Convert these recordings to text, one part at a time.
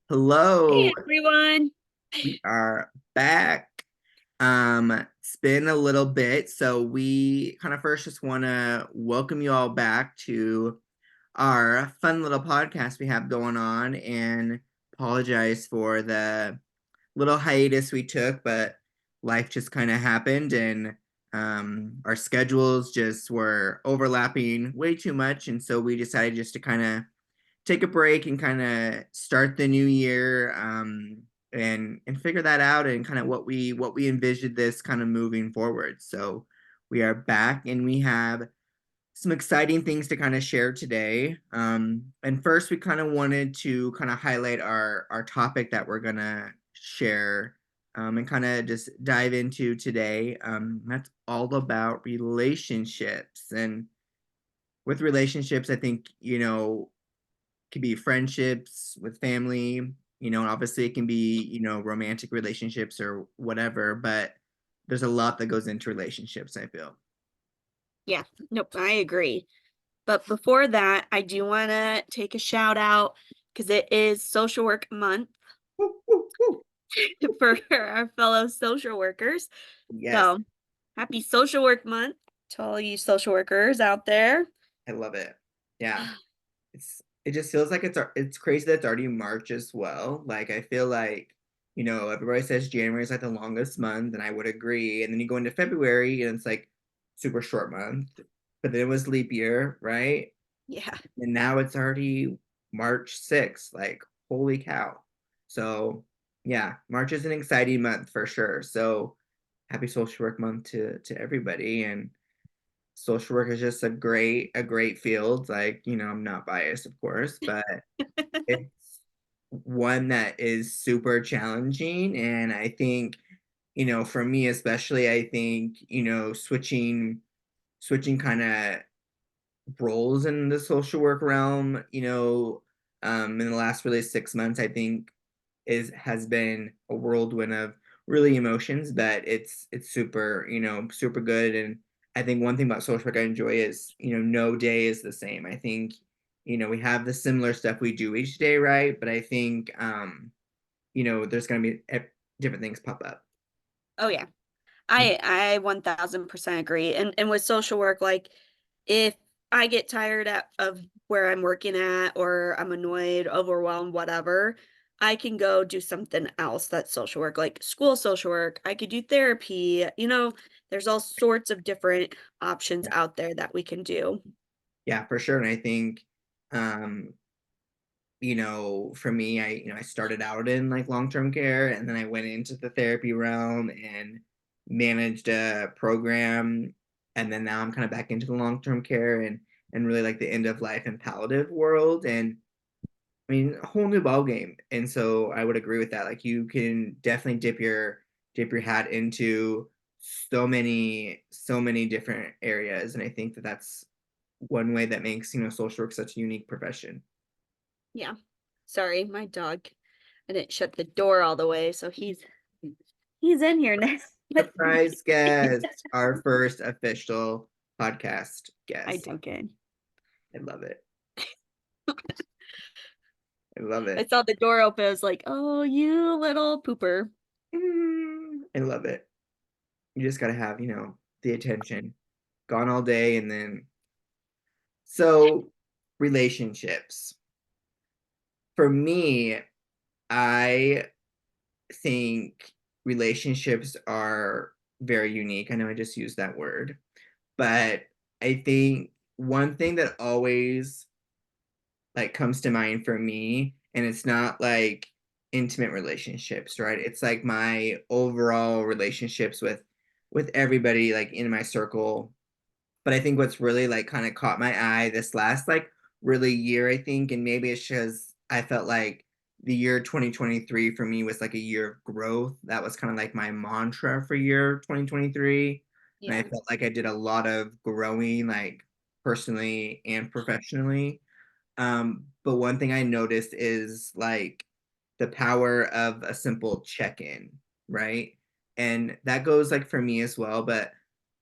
Hello, Hey everyone. we are back. It's been a little bit, so we kind of first just want to welcome you all back to our fun little podcast we have going on and apologize for the little hiatus we took, but life just kind of happened and our schedules just were overlapping way too much, and so we decided just to kind of take a break and kind of start the new year and figure that out and kind of what we envisioned this kind of moving forward. So we are back and we have some exciting things to kind of share today. And first, we kind of wanted to kind of highlight our topic that we're gonna share and kind of just dive into today. That's all about relationships. And with relationships, I think, could be friendships with family, and obviously it can be, romantic relationships or whatever, but there's a lot that goes into relationships, I feel. Yeah, nope, I agree. But before that, I do want to take a shout out because it is Social Work Month Woo, woo, woo. for our fellow social workers. Yes, So happy Social Work Month to all you social workers out there. I love it. Yeah. It just feels like it's crazy that it's already March as well. Like I feel like, everybody says January is like the longest month, and I would agree. And then you go into February and it's like super short month. But then it was leap year, right? Yeah, And now it's already March 6th. Like, holy cow. So yeah, March is an exciting month for sure. So happy social work month to everybody. And social work is just a great field. Like, I'm not biased, of course, but it's one that is super challenging. And I think, for me especially, I think, switching kind of roles in the social work realm, in the last really 6 months, I think has been a whirlwind of really emotions, but it's super, super good. And I think one thing about social work I enjoy is, no day is the same. I think, we have the similar stuff we do each day, right? But I think there's gonna be different things pop up. oh yeah, I 1000% agree. And with social work, like if I get tired of where I'm working at or I'm annoyed, overwhelmed, whatever, I can go do something else that's social work, like school social work. I could do therapy. There's all sorts of different options Yeah, out there that we can do. yeah, for sure. And I think um for me, I started out in like long-term care and then I went into the therapy realm and managed a program. And then now I'm kind of back into the long-term care and really like the end of life and palliative world. And I mean, a whole new ball game. And so I would agree with that. Like you can definitely dip your hat into so many different areas. And I think that that's one way that makes, social work such a unique profession. Yeah. Sorry, my dog. I didn't shut the door all the way, so he's in here now. But Surprise guest, our first official podcast I guest. Duncan. I love it. I love I it. saw the door open. I was like, "Oh, you little pooper." I love it. You just gotta have, the attention. Gone all day and then so relationships. For me, I think relationships are very unique. I know I just used that word, but I think one thing that always like comes to mind for me, and it's not like intimate relationships, right? It's like my overall relationships with everybody like in my circle. But I think what's really like kind of caught my eye this last like really year, I think, and maybe it's just I felt like the year 2023 for me was like a year of growth. That was kind of like my mantra for year 2023. And I Yeah. felt like I did a lot of growing, like personally and professionally. But one thing I noticed is like the power of a simple check-in, right? And that goes like for me as well, but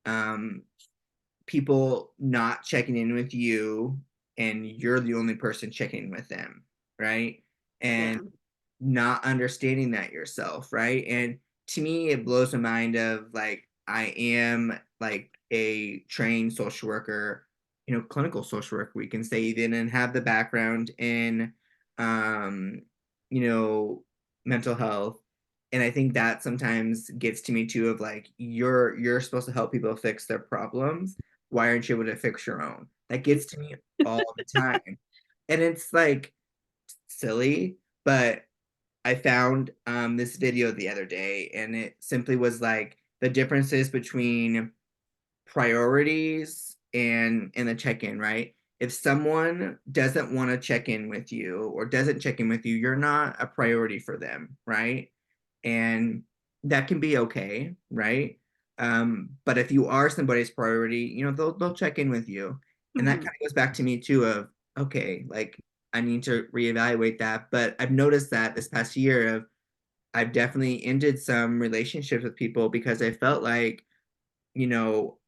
um people not checking in with you and you're the only person checking in with them, right? Yeah. And not understanding that yourself, right? And to me, it blows my mind of like I am like a trained social worker, clinical social worker, we can say even, and have the background in um, you know, mental health. And I think that sometimes gets to me too of like you're supposed to help people fix their problems. Why aren't you able to fix your own? That gets to me all the time. And it's like silly, but I found this video the other day, and it simply was like the differences between priorities and the check-in, right? If someone doesn't want to check in with you or doesn't check in with you, you're not a priority for them, right? And that can be okay, right? But if you are somebody's priority, they'll check in with you. And that kind Mhm. of goes back to me too of, okay, like I need to reevaluate that. But I've noticed that this past year of I've definitely ended some relationships with people because I felt like,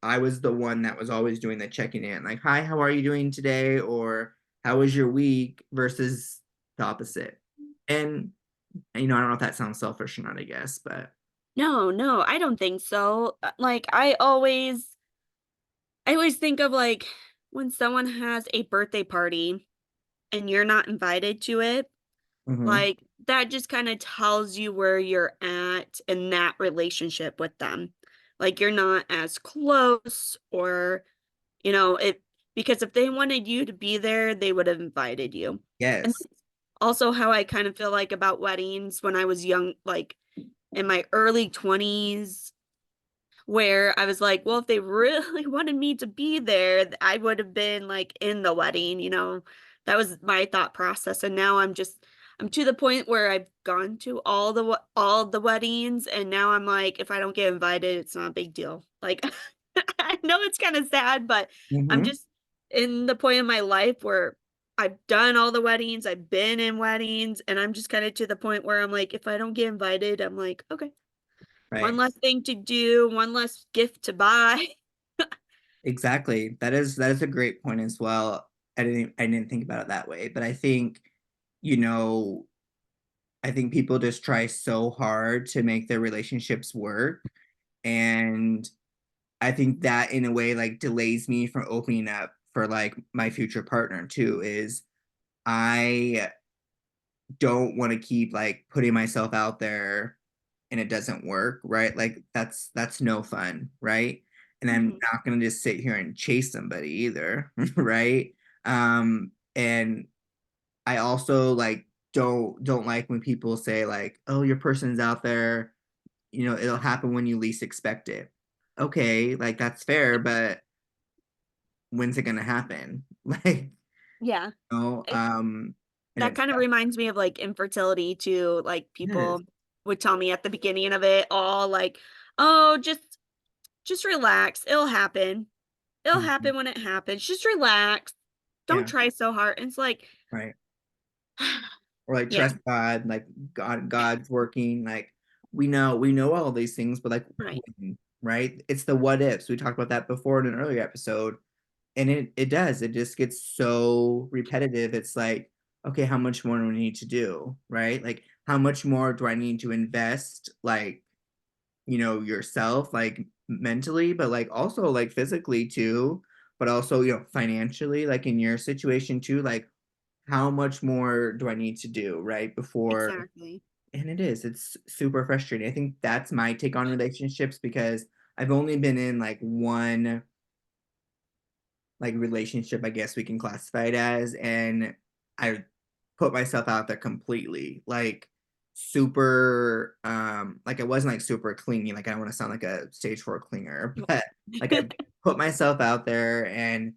I was the one that was always doing the checking in, like, hi, how are you doing today? Or how was your week versus the opposite. And, I don't know if that sounds selfish or not, I guess, but No, no, I don't think so. Like I always think of like when someone has a birthday party and you're not invited to it, mhm. like that just kind of tells you where you're at in that relationship with them. Like you're not as close or, it because if they wanted you to be there, they would have invited you. And Yes. that's also how I kind of feel like about weddings when I was young, like in my early 20s, where I was like, well, if they really wanted me to be there, I would have been like in the wedding. That was my thought process. And now I'm to the point where I've gone to all the weddings, and now I'm like, if I don't get invited, it's not a big deal. Like I know it's kind of sad, but I'm Hmm. just in the point in my life where I've done all the weddings, I've been in weddings, and I'm just kind of to the point where I'm like, if I don't get invited, I'm like, okay, one Right. less thing to do, one less gift to buy. Exactly. That is a great point as well. I didn't think about it that way, but you know, I think people just try so hard to make their relationships work. And I think that in a way like delays me from opening up for like my future partner too, is I don't want to keep like putting myself out there and it doesn't work, right? Like that's no fun, right? And I'm Mhm. not gonna just sit here and chase somebody either, right? And I also like don't like when people say like, oh, your person's out there, it'll happen when you least expect it. Okay, like that's fair, but when's it gonna happen? Like, Yeah. you know, It um, and That it's kind of reminds me of like infertility too. Like yes. people would tell me at the beginning of it all like, "Oh, just relax. It'll happen. It'll Mhm. happen when it happens. Just relax. Don't Yeah, try so hard." And it's like, right. Or like yeah, trust God, like God's working. Like we know all these things, but like right. when, right? It's the what ifs. We talked about that before in an earlier episode, and it does. It just gets so repetitive. It's like, okay, how much more do we need to do, right? Like how much more do I need to invest, like, yourself, like mentally, but like also like physically too, but also, financially, like in your situation too, like how much more do I need to do, right? Before, Exactly. and it's super frustrating. I think that's my take on relationships because I've only been in like one like relationship, I guess we can classify it as, and I put myself out there completely, like super, like I wasn't like super clingy, like I don't want to sound like a stage four clinger, but like I put myself out there and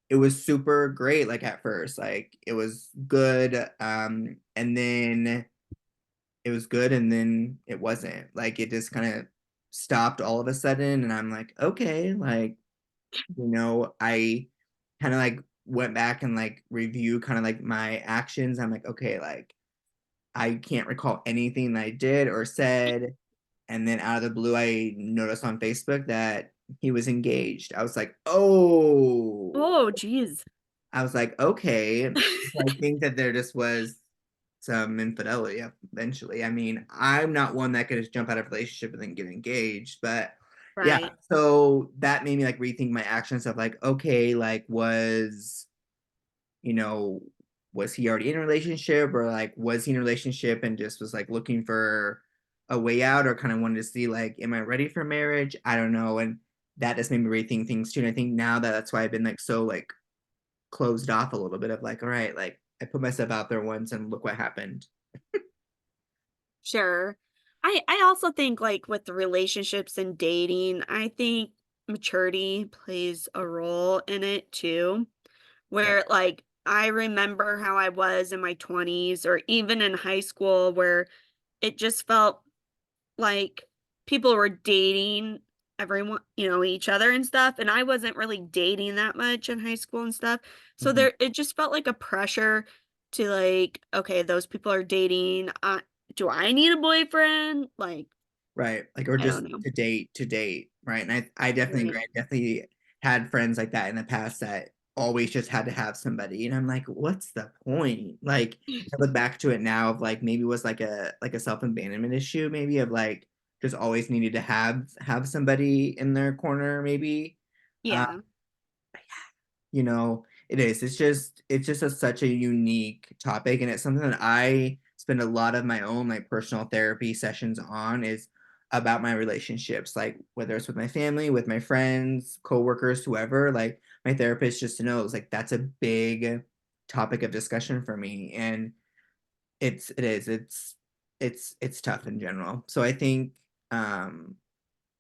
it was super great, like at first, like it was good, and then it was good and then it wasn't, like it just kind of stopped all of a sudden, and I'm like, okay, like, I kind of like went back and like review kind of like my actions. I'm like, okay, like I can't recall anything that I did or said. And then out of the blue, I noticed on Facebook that he was engaged. I was like, oh, Oh, geez. I was like, okay. I think that there just was some infidelity eventually. I mean, I'm not one that could just jump out of a relationship and then get engaged, but yeah, Right. so that made me like rethink my actions of like, okay, like you know, was he already in a relationship, or like was he in a relationship and just was like looking for a way out, or kind of wanted to see like, am I ready for marriage? I don't know. And that just made me rethink things too. And I think now that's why I've been like so like closed off a little bit of like, all right, like I put myself out there once and look what happened. Sure. I also think like with the relationships and dating, I think maturity plays a role in it too. Yeah. Where like I remember how I was in my 20s or even in high school where it just felt like people were dating everyone, each other and stuff, and I wasn't really dating that much in high school and stuff. So Mhm. there it just felt like a pressure to like, okay, those people are dating. Do I need a boyfriend? Like, Right. Like, or I just don't know. to date. Right. And I definitely agree. Right. I definitely had friends like that in the past that always just had to have somebody. And I'm like, what's the point? Like, I look back to it now of like maybe it was like a self-abandonment issue, maybe of like just always needed to have somebody in their corner, maybe. Uh, Yeah. it is. It's just such a unique topic, and it's something that I spend a lot of my own like personal therapy sessions on is about my relationships, like whether it's with my family, with my friends, coworkers, whoever. Like my therapist just knows like that's a big topic of discussion for me, and it's tough in general. So I think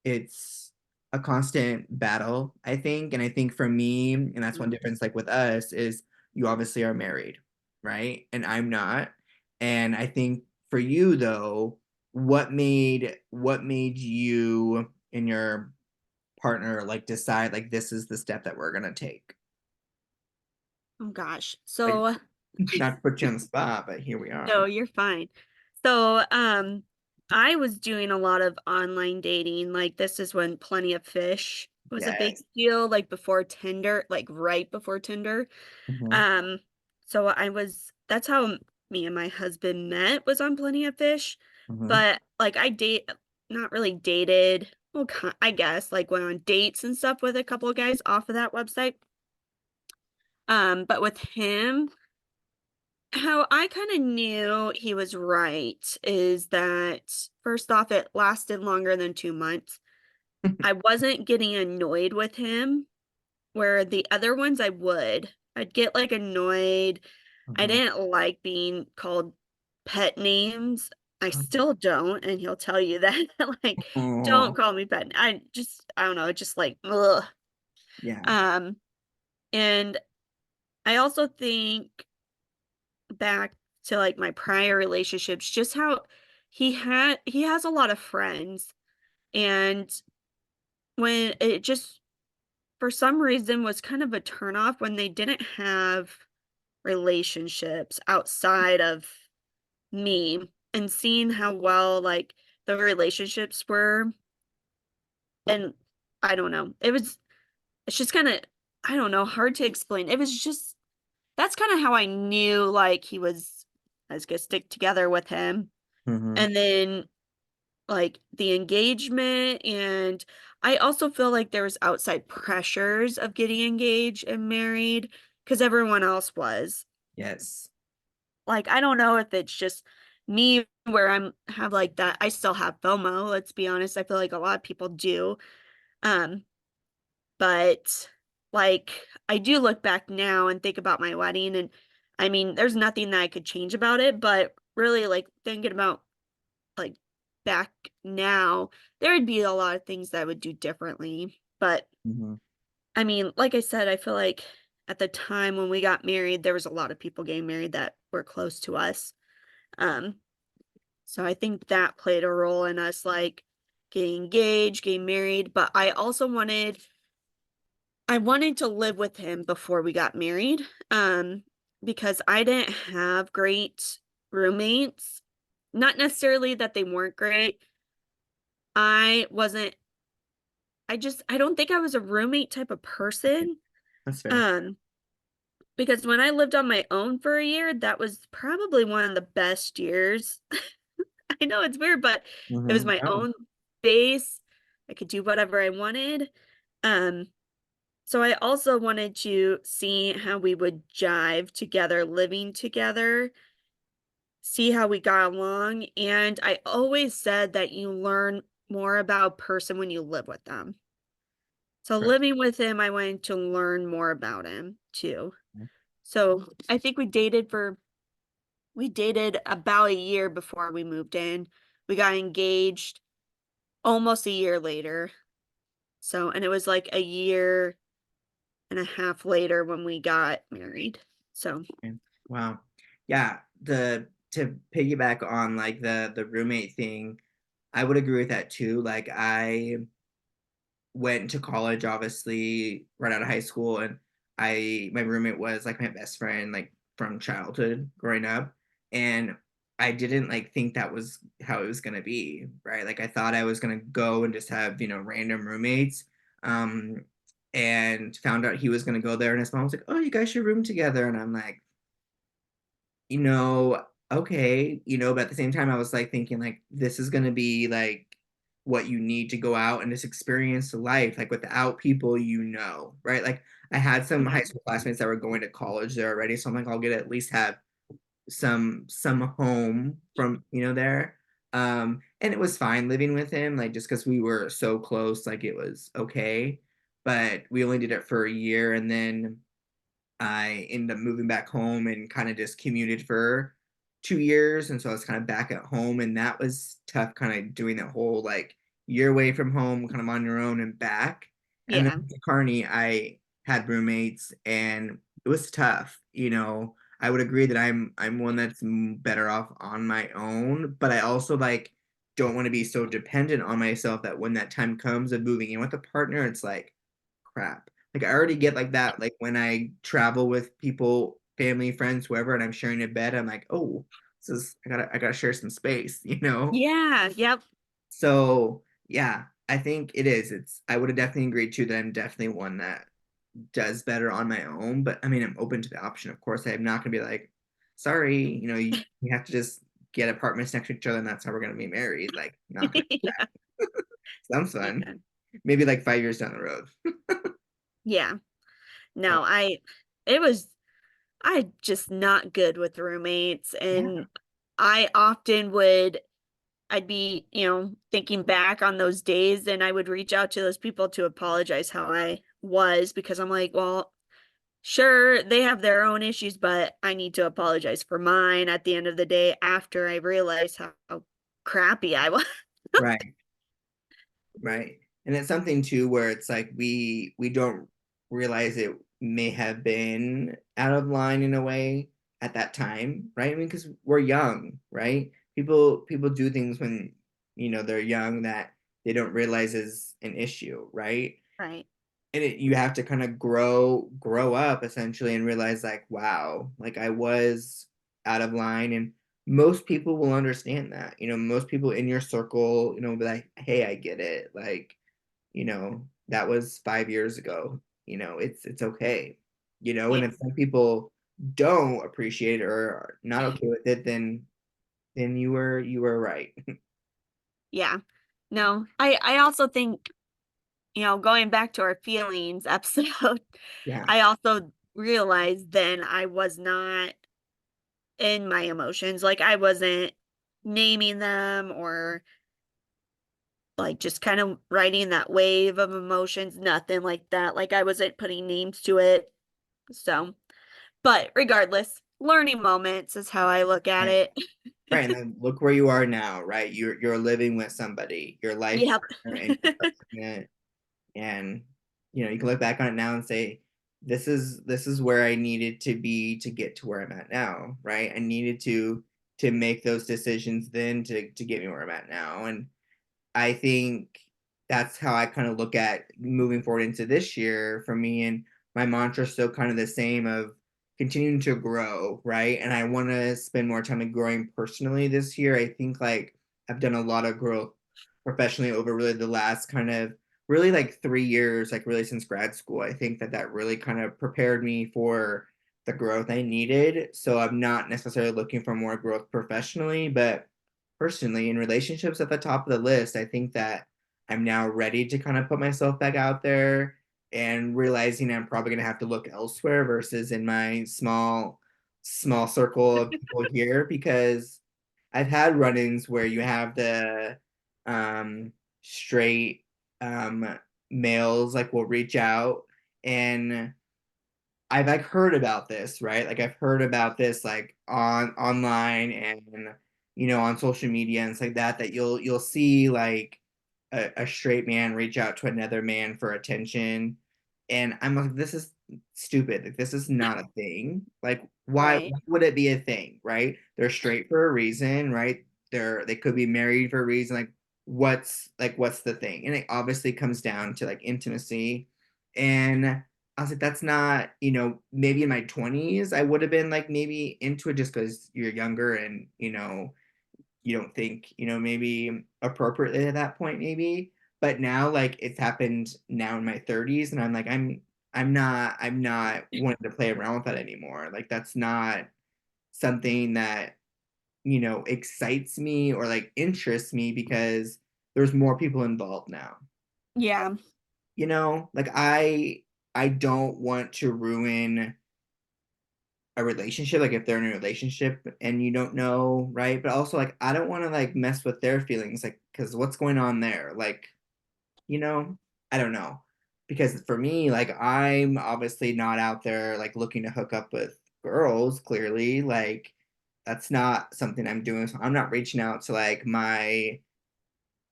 it's a constant battle, I think. And I think for me, and that's one Mm. difference, like with us, is you obviously are married, right? And I'm not. And I think for you though, what made you and your partner like decide like this is the step that we're gonna take? Oh gosh. Like So not to put you on the spot, but here we no, are. you're fine. So, I was doing a lot of online dating. Like this is when Plenty of Fish was a big Yes. deal, like before Tinder, like right before Tinder. Hmm. Um, so that's how me and my husband met was on Plenty of Fish. Hmm. But like not really dated. Well, I guess like went on dates and stuff with a couple of guys off of that website. But with him, how I kind of knew he was right is that first off, it lasted longer than 2 months. I wasn't getting annoyed with him, where the other ones I would. I'd get like annoyed. I Hmm. didn't like being called pet names. I still don't, and he'll tell you that. Like, don't Oh, call me pet. I don't know, just like, ugh. yeah. Um, and I also think back to like my prior relationships, just how he has a lot of friends, and when it just for some reason was kind of a turnoff when they didn't have relationships outside of me, and seeing how well like the relationships were, and I don't know, it's just kind of, I don't know, hard to explain. It was just that's kind of how I knew like he was, I was gonna stick together with him. Hmm. And then like the engagement, and I also feel like there was outside pressures of getting engaged and married because everyone else was. Yes. Like I don't know if it's just me where I'm have like that. I still have FOMO, let's be honest. I feel like a lot of people do. Um, but like I do look back now and think about my wedding, and I mean there's nothing that I could change about it, but really like thinking about like back now, there would be a lot of things that I would do differently. But Hmm. I mean, like I said, I feel like at the time when we got married, there was a lot of people getting married that were close to us. Um, so I think that played a role in us like getting engaged, getting married. But I wanted to live with him before we got married. Because I didn't have great roommates. Not necessarily that they weren't great. I wasn't I don't think I was a roommate type of person. That's fair. Um, Because when I lived on my own for a year, that was probably one of the best years. I know it's weird, but it was my Oh, own space. I could do whatever I wanted. Um, so I also wanted to see how we would jive together, living together, see how we got along. And I always said that you learn more about a person when you live with them. So right. living with him, I wanted to learn more about him too. So I think we dated about a year before we moved in. We got engaged almost a year later. So, and it was like a year and a half later when we got married. So, Okay. Wow. Yeah, the to piggyback on like the roommate thing, I would agree with that too. Like I went to college obviously right out of high school, and I my roommate was like my best friend like from childhood growing up, and I didn't like think that was how it was going to be, right? Like I thought I was going to go and just have, random roommates. Um and found out he was going to go there, and his mom was like, "Oh, you guys should room together." And I'm like, you know, okay, but at the same time, I was like thinking, like, this is gonna be like what you need to go out and just experience life, like without people, right? Like, I had some yeah. high school classmates that were going to college there already, so I'm like, I'll get at least have some home from there. And it was fine living with him, like just because we were so close, like it was okay. But we only did it for a year, and then I ended up moving back home and kind of just commuted for 2 years. And so I was kind of back at home, and that was tough, kind of doing that whole like year away from home, kind of on your own and back. And then Yeah. to Kearney, I had roommates, and it was tough. I would agree that I'm one that's better off on my own, but I also like don't want to be so dependent on myself that when that time comes of moving in with a partner, it's like crap. Like I already get like that. Like when I travel with people, family, friends, whoever, and I'm sharing a bed, I'm like, oh, I gotta share some space. Yeah. Yep. So yeah, I think it is. I would have definitely agreed too that I'm definitely one that does better on my own. But I mean, I'm open to the option. Of course, I'm not gonna be like, sorry, you have to just get apartments next to each other, and that's how we're gonna be married. Like, not gonna do Yeah. that. Sounds fun. Yeah. Maybe like 5 years down the road. Yeah. Uh, No, it was, I just not good with roommates. yeah. And I often would, I'd be, thinking back on those days and I would reach out to those people to apologize how I was because I'm like, well, sure, they have their own issues, but I need to apologize for mine at the end of the day after I realized how crappy I was. Right. Right. And it's something too where it's like we don't realize it may have been out of line in a way at that time, right? I mean, because we're young, right? People do things when they're young that they don't realize is an issue, right? Right. And you have to kind of grow up essentially and realize like, wow, like I was out of line, and most people will understand that. Most people in your circle, be like, hey, I get it, like that was 5 years ago. It's okay. Yeah. And if some people don't appreciate it or are not okay with it, then you were right. Yeah. No, I also think, going back to our feelings episode, Yeah. I also realized then I was not in my emotions. Like I wasn't naming them or like just kind of riding that wave of emotions, nothing like that. Like I wasn't putting names to it. So, but regardless, learning moments is how I look at Right. it. Right. And then look where you are now, right? You're living with somebody, your life Yep. partner, and you're pregnant. And you can look back on it now and say, this is where I needed to be to get to where I'm at now, right? I needed to make those decisions then to get me where I'm at now. And I think that's how I kind of look at moving forward into this year for me. And my mantra is still kind of the same of continuing to grow, right? And I want to spend more time in growing personally this year. I think like I've done a lot of growth professionally over really the last kind of really like 3 years, like really since grad school. I think that really kind of prepared me for the growth I needed. So I'm not necessarily looking for more growth professionally, but personally, in relationships at the top of the list, I think that I'm now ready to kind of put myself back out there and realizing I'm probably going to have to look elsewhere versus in my small circle of people here, because I've had run-ins where you have the straight males like will reach out, and I've like heard about this, right? Like I've heard about this like on online and on social media and stuff like that, that you'll see like a straight man reach out to another man for attention. And I'm like, this is stupid. Like this is not a thing. Like Right. why would it be a thing, right? They're straight for a reason, right? They could be married for a reason. What's the thing? And it obviously comes down to like intimacy. And I was like, that's not, maybe in my 20s, I would have been like maybe into it just because you're younger and, you don't think, maybe appropriately at that point, maybe. But now, like, it's happened now in my 30s, and I'm like, I'm not wanting to play around with that anymore. Like, that's not something that, excites me or like interests me because there's more people involved now. Yeah. Like I don't want to ruin a relationship, like if they're in a relationship and you don't know, right? But also like I don't want to like mess with their feelings, like because what's going on there, like, you know I don't know, because for me, like I'm obviously not out there like looking to hook up with girls, clearly, like that's not something I'm doing, so I'm not reaching out to like my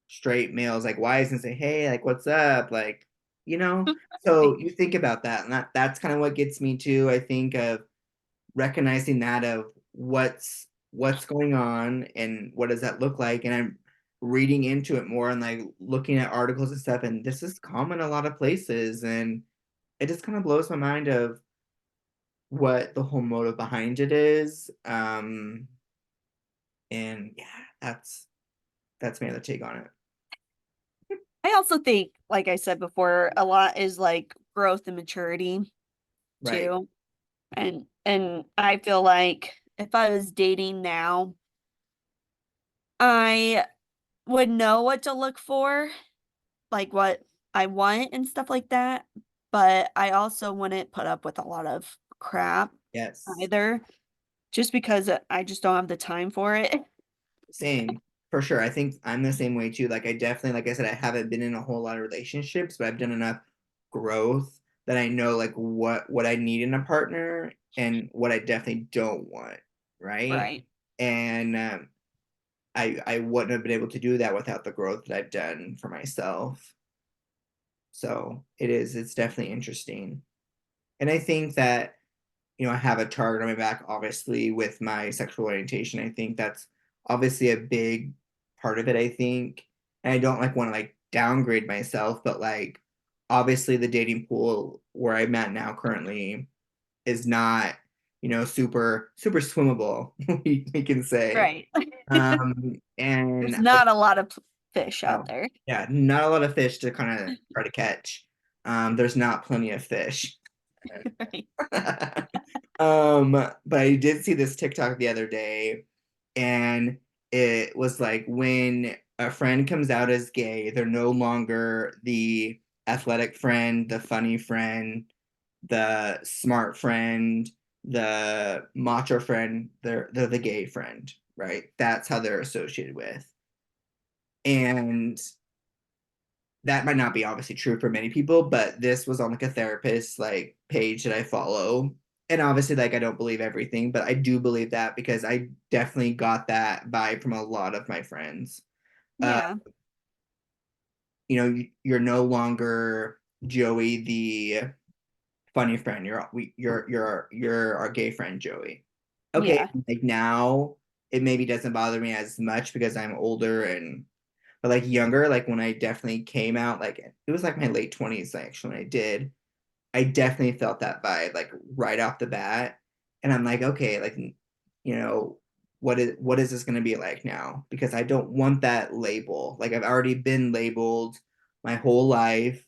straight males like wives and say, hey, like what's up, like, you know so you think about that, and that's kind of what gets me to, I think, of recognizing that of what's going on and what does that look like, and I'm reading into it more and like looking at articles and stuff, and this is common a lot of places, and it just kind of blows my mind of what the whole motive behind it is. And yeah, that's my other take on it. I also think, like I said before, a lot is like growth and maturity Right. too. And I feel like if I was dating now, I would know what to look for, like what I want and stuff like that. But I also wouldn't put up with a lot of crap Yes. either, just because I just don't have the time for it. Same, for sure. I think I'm the same way too. Like I definitely, like I said, I haven't been in a whole lot of relationships, but I've done enough growth that I know like what I need in a partner and what I definitely don't want, right? Right. And I wouldn't have been able to do that without the growth that I've done for myself. So it's definitely interesting. And I think that, I have a target on my back, obviously, with my sexual orientation. I think that's obviously a big part of it, I think. And I don't like want to like downgrade myself, but like obviously the dating pool where I'm at now currently is not, super, super swimmable, we can say. Right. And There's not a lot of fish out oh, there. yeah, not a lot of fish to kind of try to catch. There's not plenty of fish. Right. But I did see this TikTok the other day, and it was like when a friend comes out as gay, they're no longer the athletic friend, the funny friend, the smart friend, the macho friend. They're the gay friend, right? That's how they're associated with. And that might not be obviously true for many people, but this was on like a therapist like page that I follow. And obviously, like I don't believe everything, but I do believe that because I definitely got that vibe from a lot of my friends. Uh, Yeah. you're no longer Joey the funny friend. You're our gay friend Joey. Okay, Yeah. like now it maybe doesn't bother me as much because I'm older, and but like younger, like when I definitely came out, like it was like my late 20s actually when I did. I definitely felt that vibe like right off the bat. And I'm like, okay, like you know, what is this gonna be like now? Because I don't want that label. Like I've already been labeled my whole life,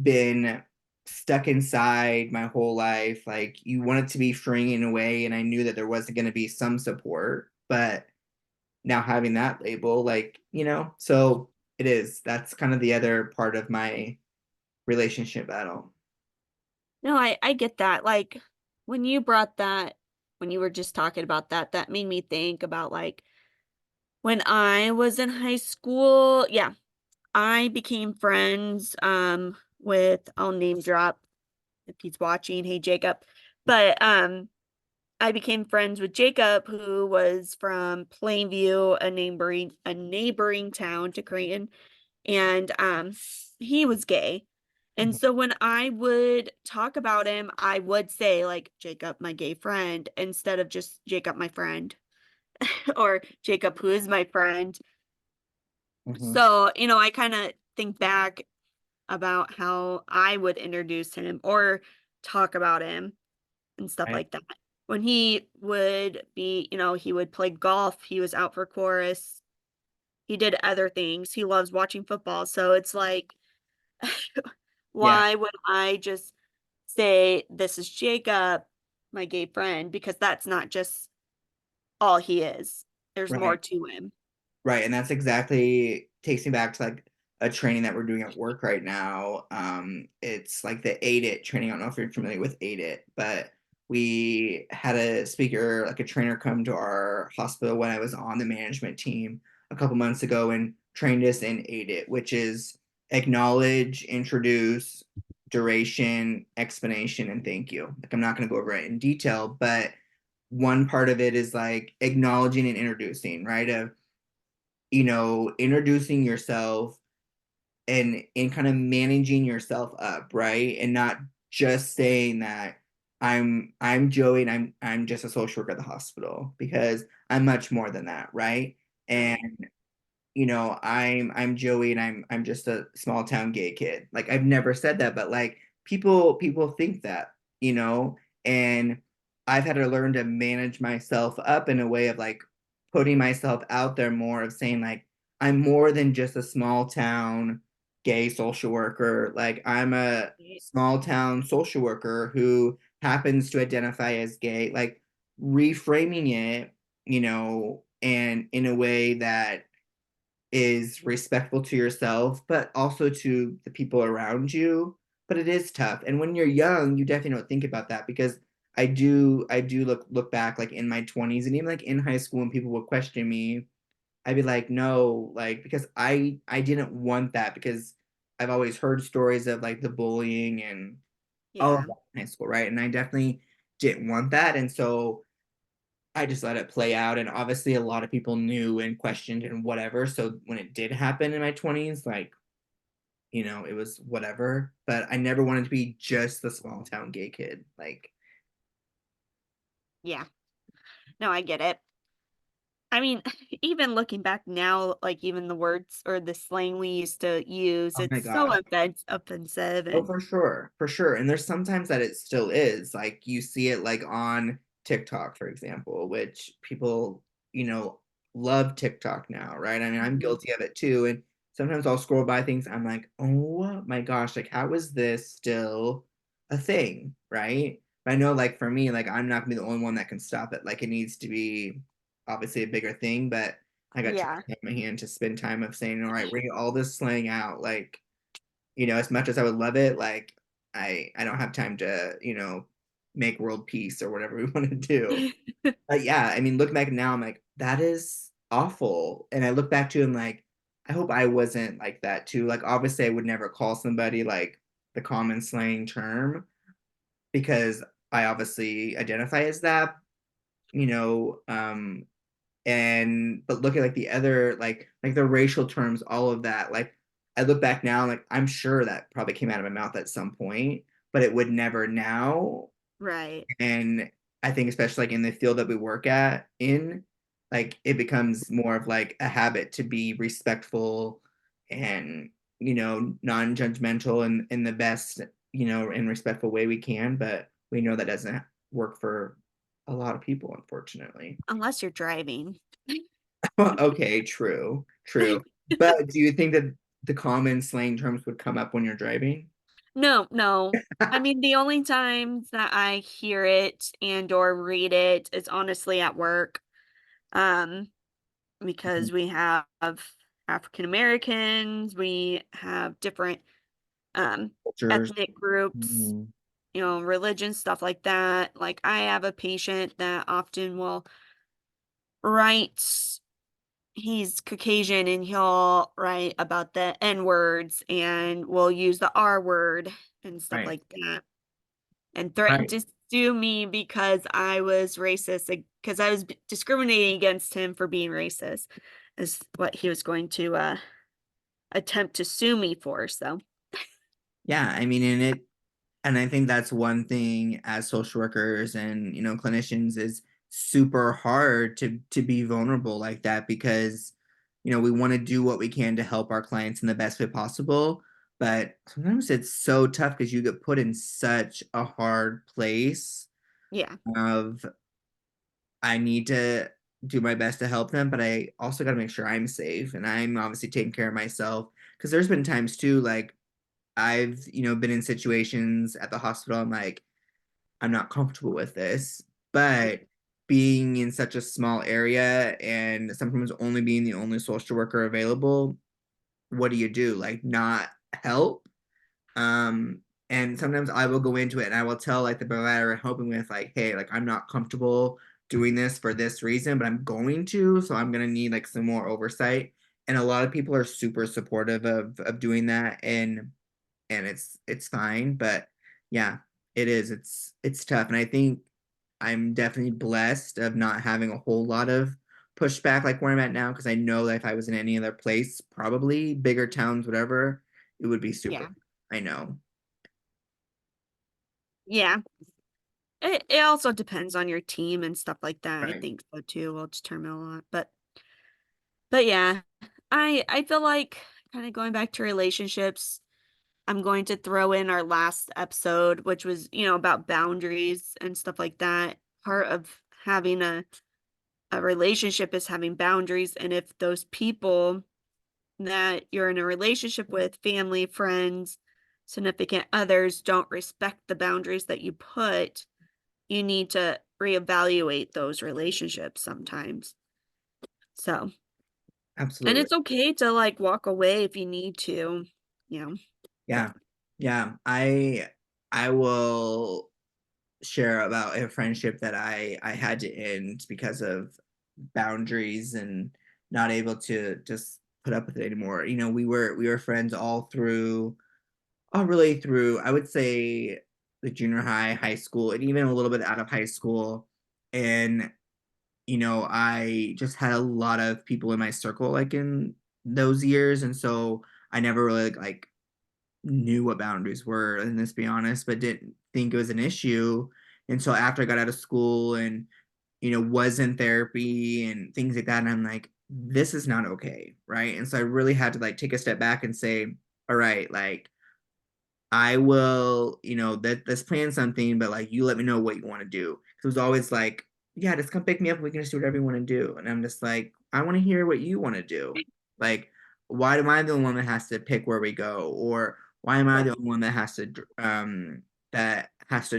been stuck inside my whole life. Like you want it to be freeing in a way, and I knew that there wasn't going to be some support, but now having that label, like, so it is. That's kind of the other part of my relationship battle. No, I get that. Like when you brought that, when you were just talking about that, that made me think about like when I was in high school. Yeah, I became friends with, I'll name drop if he's watching. Hey Jacob. But I became friends with Jacob, who was from Plainview, a neighboring town to Creighton, and he was gay. And so when I would talk about him, I would say like Jacob, my gay friend, instead of just Jacob, my friend, or Jacob, who is my friend. Mhm. So, I kind of think back about how I would introduce him or talk about him and stuff Right. like that. When he would be, he would play golf, he was out for chorus, he did other things. He loves watching football. So it's like, Yeah. why would I just say, this is Jacob, my gay friend? Because that's not just all he is, there's more Right. to him. Right. And that's exactly takes me back to like a training that we're doing at work right now. It's like the Aid It training. I don't know if you're familiar with Aid It, but we had a speaker, like a trainer, come to our hospital when I was on the management team a couple months ago and trained us in Aid It, which is acknowledge, introduce, duration, explanation, and thank you. Like I'm not going to go over it in detail, but one part of it is like acknowledging and introducing, right? Of introducing yourself and kind of managing yourself up, right? And not just saying that I'm Joey and I'm just a social worker at the hospital, because I'm much more than that, right? And Right. I'm Joey and I'm just a small town gay kid. Like I've never said that, but like people think that, and I've had to learn to manage myself up in a way of like putting myself out there more, of saying like I'm more than just a small town gay social worker. Like I'm a small town social worker who happens to identify as gay, like reframing it, and in a way that is respectful to yourself, but also to the people around you. But it is tough. And when you're young, you definitely don't think about that, because I do look back like in my 20s and even like in high school when people would question me, I'd be like, no, like because I didn't want that, because I've always heard stories of like the bullying and all of Yeah. that in high school, right? And I definitely didn't want that. And so I just let it play out. And obviously, a lot of people knew and questioned and whatever. So when it did happen in my 20s, like, it was whatever. But I never wanted to be just the small town gay kid. Like, Yeah. No, I get it. I mean, even looking back now, like even the words or the slang we used to use, oh my it's so gosh. offensive Oh, and for sure. For sure. And there's sometimes that it still is. Like, you see it like on TikTok, for example, which people, you know, love TikTok now, right? I mean, I'm Mhm. guilty of it too. And sometimes I'll scroll by things, I'm like, oh my gosh, like, how is this still a thing, right? But I know, like, for me, like, I'm not gonna be the only one that can stop it. Like, it needs to be obviously a bigger thing, but I got too Yeah. much time in my hand to spend time of saying, all right, bring all this slang out. Like, as much as I would love it, like I don't have time to, make world peace or whatever we want to do. But yeah, I mean, looking back now, I'm like, that is awful. And I look back to and like, I hope I wasn't like that too. Like, obviously, I would never call somebody like the common slang term, because I obviously identify as that, you know, and but look at like the other like the racial terms, all of that, like I look back now, like I'm sure that probably came out of my mouth at some point, but it would never now. Right. And I think especially like in the field that we work at in, like it becomes more of like a habit to be respectful and non-judgmental in the best and respectful way we can, but we know that doesn't work for a lot of people, unfortunately. Unless you're driving. Okay, true. But do you think that the common slang terms would come up when you're driving? No, no. I mean, the only times that I hear it and or read it is honestly at work. Um, because we have African Americans, we have different um Cultures. ethnic groups, Mhm. religion, stuff like that. Like I have a patient that often will write, he's Caucasian and he'll write about the N words and will use the R word and stuff Right. like that and threatened Right. to sue me because I was racist, because I was discriminating against him for being racist, is what he was going to attempt to sue me for. So, Yeah, I mean, and I think that's one thing as social workers and clinicians is super hard to be vulnerable like that because we want to do what we can to help our clients in the best way possible, but sometimes it's so tough because you get put in such a hard place yeah, of I need to do my best to help them, but I also got to make sure I'm safe and I'm obviously taking care of myself because there's been times too like I've been in situations at the hospital. I'm like, I'm not comfortable with this. But being in such a small area and sometimes only being the only social worker available, what do you do? Like, not help? Um, and sometimes I will go into it and I will tell like the provider I'm helping with, like, hey, like I'm not comfortable doing this for this reason, but I'm going to, so I'm gonna need like some more oversight. And a lot of people are super supportive of doing that, and it's fine, but yeah, it is, it's tough, and I think I'm definitely blessed of not having a whole lot of pushback like where I'm at now because I know that if I was in any other place, probably bigger towns, whatever, it would be super. yeah, I know. yeah. It also depends on your team and stuff like that. I Right. think so too. Will determine a lot, but yeah, I feel like kind of going back to relationships. I'm going to throw in our last episode, which was, about boundaries and stuff like that. Part of having a relationship is having boundaries. And if those people that you're in a relationship with, family, friends, significant others, don't respect the boundaries that you put, you need to reevaluate those relationships sometimes. So, and Absolutely. it's okay to like walk away if you need to, you know. Yeah. Yeah, I will share about a friendship that I had to end because of boundaries and not able to just put up with it anymore. We were friends all really through, I would say, the junior high, high school, and even a little bit out of high school. And I just had a lot of people in my circle like in those years, and so I never really like knew what boundaries were, and let's be honest, but didn't think it was an issue until after I got out of school and was in therapy and things like that. And I'm like, this is not okay, right? And so I really had to like take a step back and say, all right, like I will, that let's plan something, but like you let me know what you want to do. It was always like, yeah, just come pick me up. We can just do whatever you want to do. And I'm just like, I want to hear what you want to do. Like, why am I the one that has to pick where we go, or why am I the only one that has to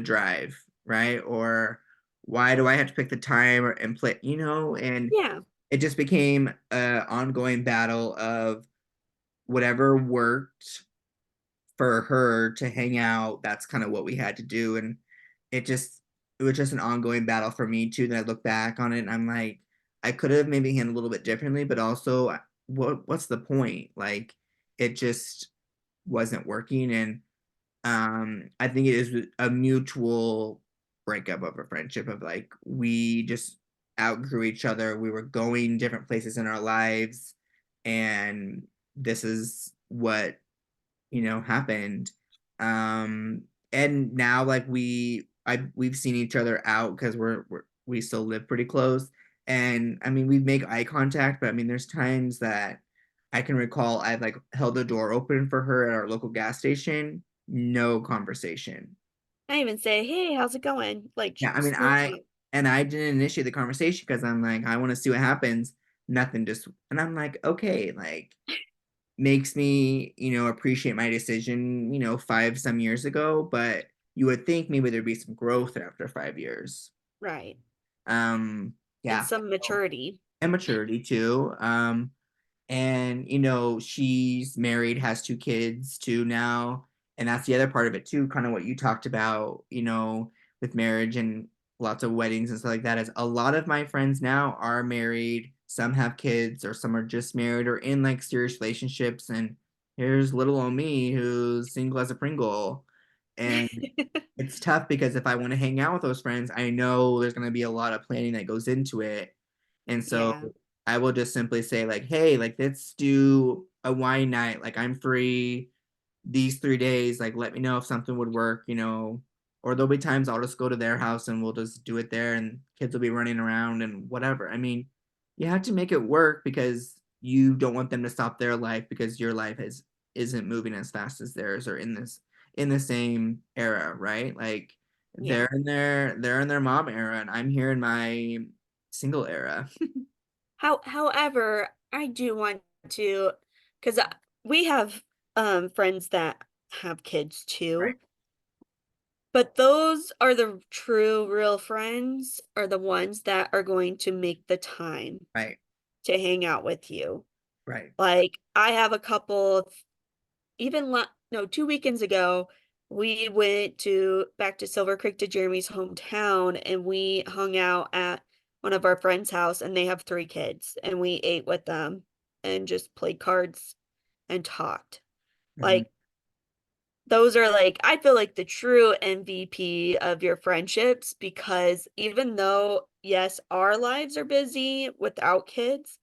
drive, right? Or why do I have to pick the time and play, And Yeah. it just became a ongoing battle of whatever worked for her to hang out. That's kind of what we had to do. And it just, it was just an ongoing battle for me too. That I look back on it and I'm like, I could have maybe handled a little bit differently, but also what's the point? Like it just wasn't working. And I think it is a mutual breakup of a friendship of like we just outgrew each other. We were going different places in our lives, and this is what happened. Um, and now like we've seen each other out because we still live pretty close. And I mean we make eye contact, but I mean there's times that I can recall I've like held the door open for her at our local gas station, no conversation. I even say, "Hey, how's it going?" Like Yeah, I mean just normal. I didn't initiate the conversation because I'm like, I want to see what happens. Nothing, just and I'm like, okay, like makes me, appreciate my decision, 5 some years ago, but you would think maybe there'd be some growth after 5 years. Right. Um, And yeah. some maturity. And maturity too. And she's married, has 2 kids too now. And that's the other part of it too, kind of what you talked about, with marriage and lots of weddings and stuff like that, is a lot of my friends now are married, some have kids, or some are just married or in like serious relationships. And here's little old me who's single as a Pringle. And it's tough because if I want to hang out with those friends, I know there's going to be a lot of planning that goes into it. And so Yeah. I will just simply say, like, hey, like, let's do a wine night. Like, I'm free these 3 days. Like, let me know if something would work, or there'll be times I'll just go to their house and we'll just do it there and kids will be running around and whatever. I mean, you have to make it work because you don't want them to stop their life because your life isn't moving as fast as theirs or in the same era, right? Like Yeah. they're in their mom era and I'm here in my single era. However, I do want to, because we have friends that have kids Right, too, but those are the true, real friends, are the ones that are going to make the time right, to hang out with you. right. Like, I have a couple of, even no, 2 weekends ago, we went to back to Silver Creek to Jeremy's hometown, and we hung out at one of our friends' house, and they have 3 kids, and we ate with them and just played cards and talked. Mhm. Like, those are like, I feel like the true MVP of your friendships, because even though, yes, our lives are busy without kids,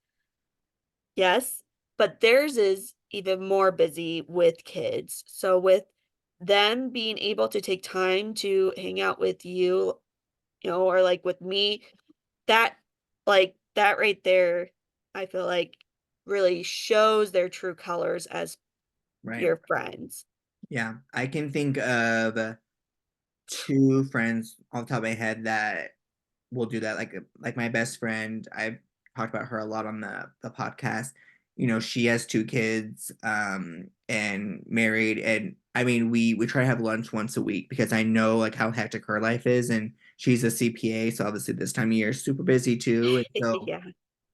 yes, but theirs is even more busy with kids. So with them being able to take time to hang out with you, or like with me, that that right there, I feel like really shows their true colors as Right. your friends. Yeah. I can think of two friends off the top of my head that will do that. Like my best friend, I've talked about her a lot on the podcast. She has 2 kids, and married, and I mean we try to have lunch once a week because I know like how hectic her life is, and she's a CPA, so obviously this time of year is super busy too. And so Yeah,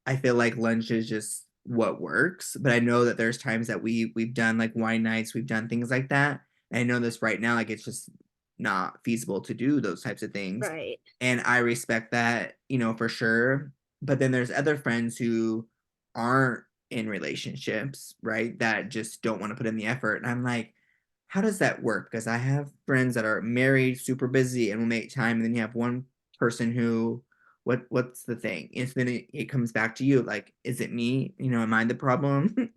I feel like lunch is just what works, but I know that there's times that we've done like wine nights, we've done things like that. And I know this right now, like it's just not feasible to do those types of things. right. And I respect that, for sure. But then there's other friends who aren't in relationships, right? That just don't want to put in the effort. And I'm like, how does that work? Because I have friends that are married, super busy, and will make time. And then you have one person who what's the thing? And then it comes back to you, like, is it me? Am I the problem?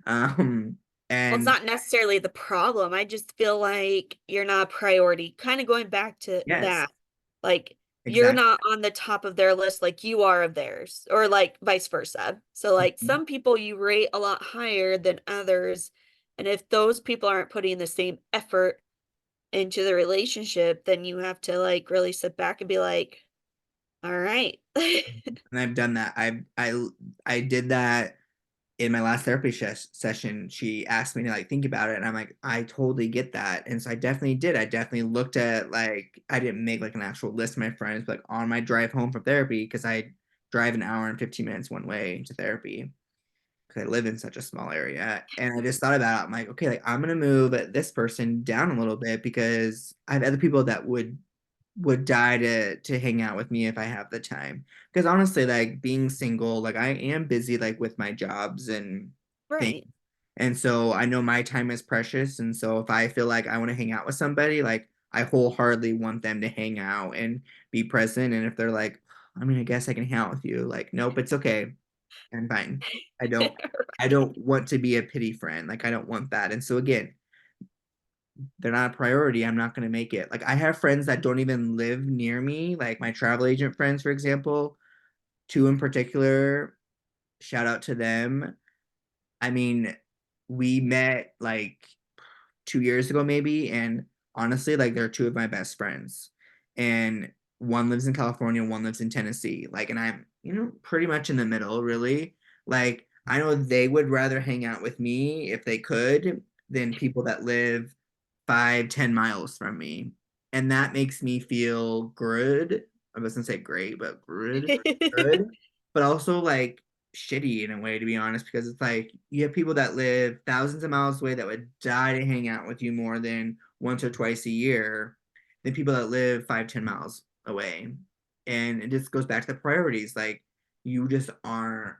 um, Well, it's and not necessarily the problem. I just feel like you're not a priority. Kind of going back to yes, that. Like, you're exactly. not on the top of their list like you are of theirs, or like vice versa. So, like, Mhm. some people you rate a lot higher than others. And if those people aren't putting the same effort into the relationship, then you have to like really sit back and be like, all right. And I've done that. I did that in my last therapy session. She asked me to like think about it, and I'm like, I totally get that. And so I definitely did. I definitely looked at, like, I didn't make like an actual list of my friends, but like on my drive home from therapy, because I drive an hour and 15 minutes one way to therapy because I live in such a small area. And I just thought about it. I'm like, okay, like I'm gonna move this person down a little bit because I have other people that would die to hang out with me if I have the time. Because honestly, like being single, like I am busy like with my jobs and things. Right. And so I know my time is precious. And so if I feel like I want to hang out with somebody, like I wholeheartedly want them to hang out and be present. And if they're like, I mean, I guess I can hang out with you, like, nope, it's okay. I'm fine. I don't I Right. don't want to be a pity friend. Like I don't want that. And so again, they're not a priority. I'm not gonna make it. Like I have friends that don't even live near me, like my travel agent friends, for example, two in particular, shout out to them. I mean, we met like 2 years ago maybe, and honestly, like they're two of my best friends. And one lives in California, one lives in Tennessee. Like, and I'm, pretty much in the middle, really. Like, I know they would rather hang out with me if they could than people that live 5, 10 miles from me. And that makes me feel good. I was gonna say great, but good, but also like shitty in a way, to be honest, because it's like you have people that live thousands of miles away that would die to hang out with you more than once or twice a year than people that live 5, 10 miles away. And it just goes back to the priorities. Like you just aren't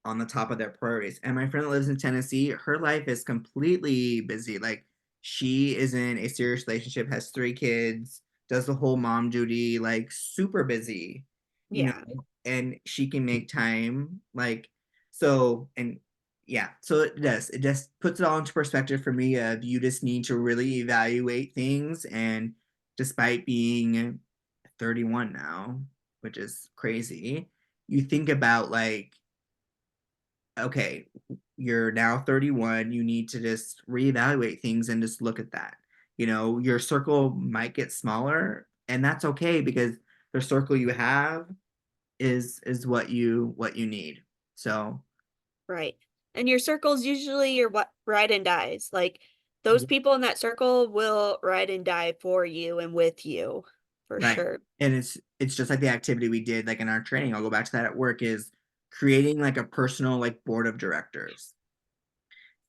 on the top of their priorities. And my friend that lives in Tennessee, her life is completely busy. Like she is in a serious relationship, has 3 kids, does the whole mom duty, like super busy, you Yeah, know, and she can make time. Like, so, and yeah, so it does. It just puts it all into perspective for me of you just need to really evaluate things. And despite being 31 now, which is crazy, you think about like, okay, you're now 31, you need to just reevaluate things and just look at that. You know, your circle might get smaller, and that's okay because the circle you have is what you need. So, right. And your circle's usually your what ride and dies. Like those people in that circle will ride and die for you and with you for right. sure. And it's just like the activity we did like in our training. I'll go back to that at work is creating like a personal like board of directors,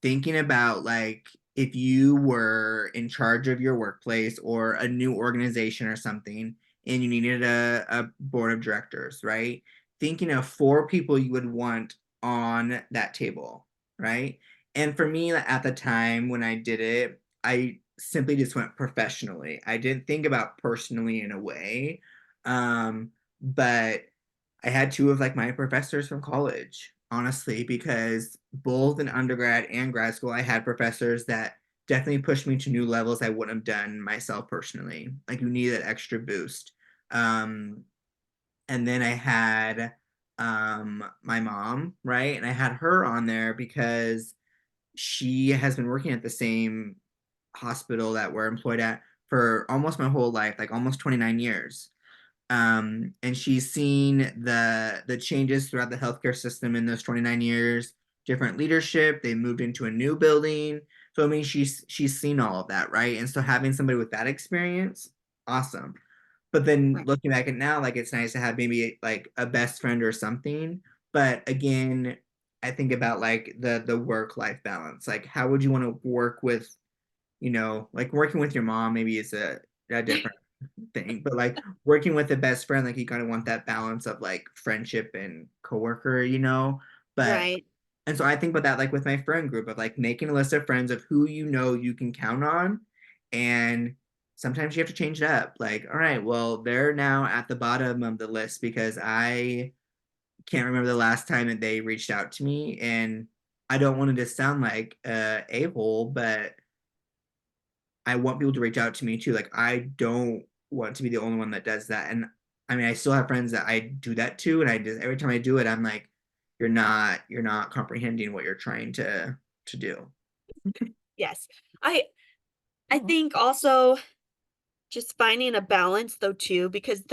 thinking about like if you were in charge of your workplace or a new organization or something and you needed a board of directors, right? Thinking of 4 people you would want on that table, right? And for me at the time when I did it, I simply just went professionally. I didn't think about personally in a way. But I had 2 of like my professors from college, honestly, because both in undergrad and grad school, I had professors that definitely pushed me to new levels I wouldn't have done myself personally. Like you need that extra boost. Um, and then I had my mom, right? And I had her on there because she has been working at the same hospital that we're employed at for almost my whole life, like almost 29 years. And she's seen the changes throughout the healthcare system in those 29 years, different leadership. They moved into a new building. So I mean, she's seen all of that, right? And so having somebody with that experience, awesome. But then Right. looking back at now, like it's nice to have maybe like a best friend or something. But again, I think about like the work life balance. Like, how would you want to work with, like working with your mom? Maybe is a different thing, but like working with a best friend, like you kind of want that balance of like friendship and coworker. But Right. and so I think about that like with my friend group of like making a list of friends of who you can count on, and sometimes you have to change it up. Like, all right, well, they're now at the bottom of the list because I can't remember the last time that they reached out to me, and I don't want to just sound like a hole, but I want people to reach out to me too. Like I don't want to be the only one that does that. And I mean, I still have friends that I do that to, and I just every time I do it, I'm like, you're not comprehending what you're trying to do. Yes. I think also just finding a balance though too, because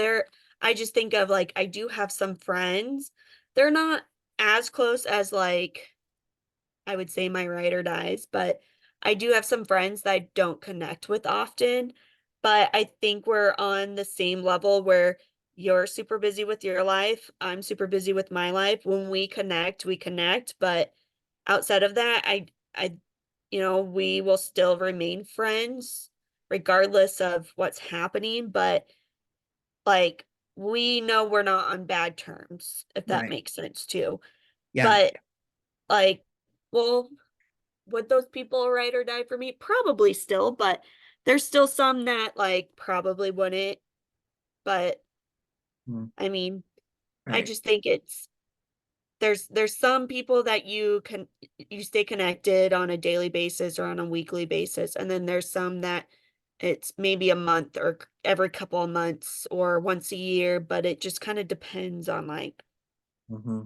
I just think of like I do have some friends. They're not as close as like I would say my ride or dies, but I do have some friends that I don't connect with often. But I think we're on the same level where you're super busy with your life, I'm super busy with my life. When we connect, but outside of that, I we will still remain friends regardless of what's happening, but like we know we're not on bad terms, if that Right. makes sense too. Yeah. But like, well, would those people ride or die for me? Probably still, but there's still some that like probably wouldn't. But Mm. I mean, I Right. just think there's some people that you stay connected on a daily basis or on a weekly basis, and then there's some that it's maybe a month or every couple of months or once a year, but it just kind of depends on like Hmm.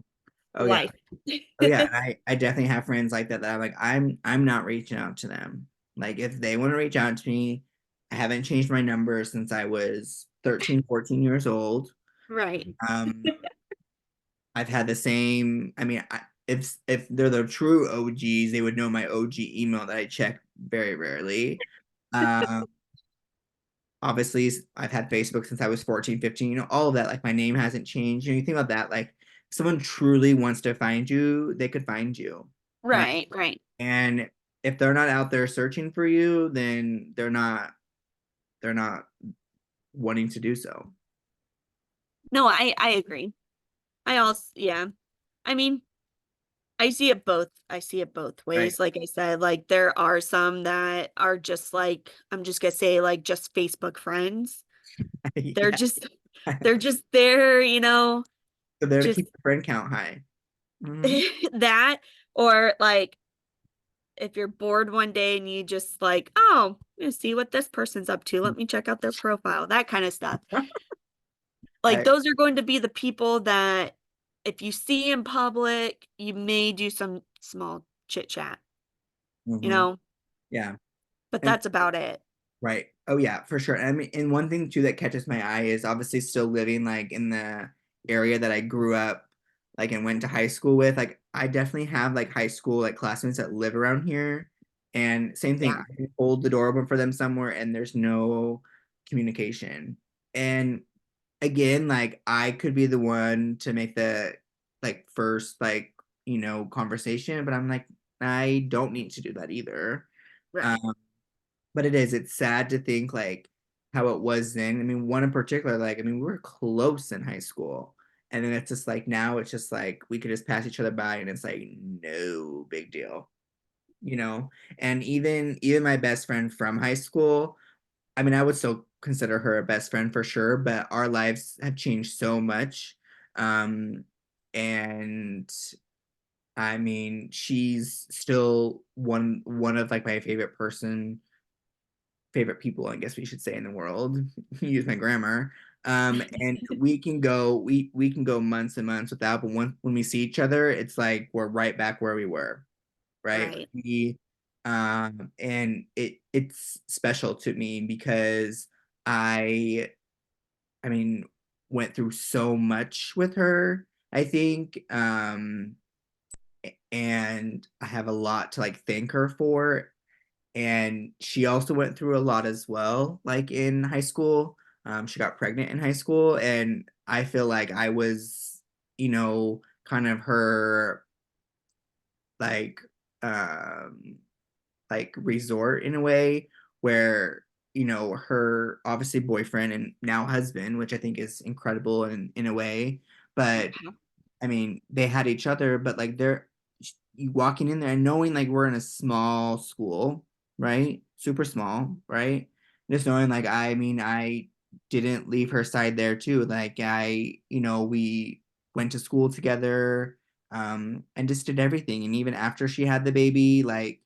Oh yeah. life. Oh yeah. And I definitely have friends like that that I'm not reaching out to them. Like if they want to reach out to me, I haven't changed my number since I was 13, 14 years old. Right. Um, I've had the same. I mean, if they're the true OGs, they would know my OG email that I check very rarely. Um, Obviously, I've had Facebook since I was 14, 15, all of that. Like my name hasn't changed. You think about that, like if someone truly wants to find you, they could find you. Right. Right, right. And if they're not out there searching for you, then they're not wanting to do so. No, I agree. I also, yeah. I mean, I see it both Right. ways. Like I said, like there are some that are just like, I'm just gonna say like just Facebook friends. They're Yeah. just they're just there, So there to just keep the friend count high. Mhm. that, or like if you're bored one day and you just like, oh, I'm gonna see what this person's up to. Let me check out their profile, that kind of stuff. Like I, those are going to be the people that if you see in public, you may do some small chit chat, you mhm. know, Yeah. but And that's about it. right. Oh yeah, for sure. I mean, and one thing too that catches my eye is obviously still living like in the area that I grew up, like and went to high school with. Like I definitely have like high school like classmates that live around here. And same thing, Yeah. I can hold the door open for them somewhere and there's no communication. And again, like I could be the one to make the like first like, conversation, but I'm like, I don't need to do that either. Right. Um, but it's sad to think like how it was then. I mean, one in particular, like, I mean, we were close in high school. And then it's just like now it's just like we could just pass each other by and it's like no big deal, you know? And even my best friend from high school, I mean, I would still consider her a best friend for sure, but our lives have changed so much. Um, and I mean, she's still one of like my favorite people, I guess we should say, in the world. Use my grammar. And we can go months and months without, but when we see each other, it's like we're right back where we were, right? Right. And it's special to me because I I mean went through so much with her, I think. And I have a lot to like thank her for, and she also went through a lot as well, like in high school. She got pregnant in high school, and I feel like I was, kind of her like um resort in a way where her obviously boyfriend and now husband, which I think is incredible in a way, but Yeah. I mean, they had each other, but like they're you walking in there and knowing like we're in a small school, right? Super small, right? Just knowing like I mean, I didn't leave her side there too. Like we went to school together, and just did everything. And even after she had the baby, like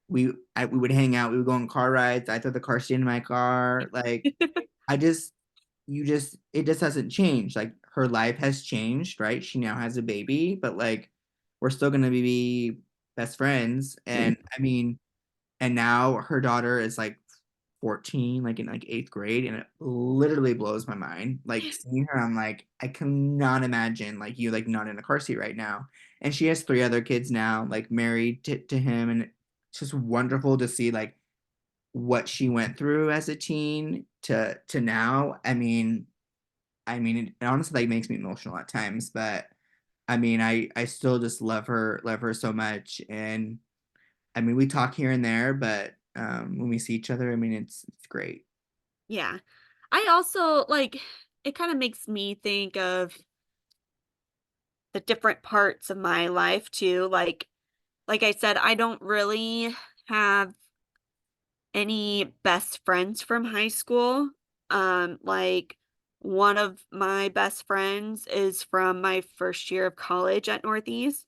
we would hang out, we would go on car rides. I throw the car seat in my car. Like I just it just hasn't changed. Like her life has changed, right? She now has a baby, but like we're still gonna be best friends. And I mean, and now her daughter is like 14, like in like eighth grade, and it literally blows my mind. Like seeing her, I'm like, I cannot imagine like you like not in a car seat right now. And she has three other kids now, like married to him, and it's just wonderful to see like what she went through as a teen to now. I mean, it honestly like makes me emotional at times, but I mean, I still just love her so much, and I mean, we talk here and there, but when we see each other, I mean, it's great. Yeah. I also like it kind of makes me think of the different parts of my life too. Like I said, I don't really have any best friends from high school. Like one of my best friends is from my first year of college at Northeast,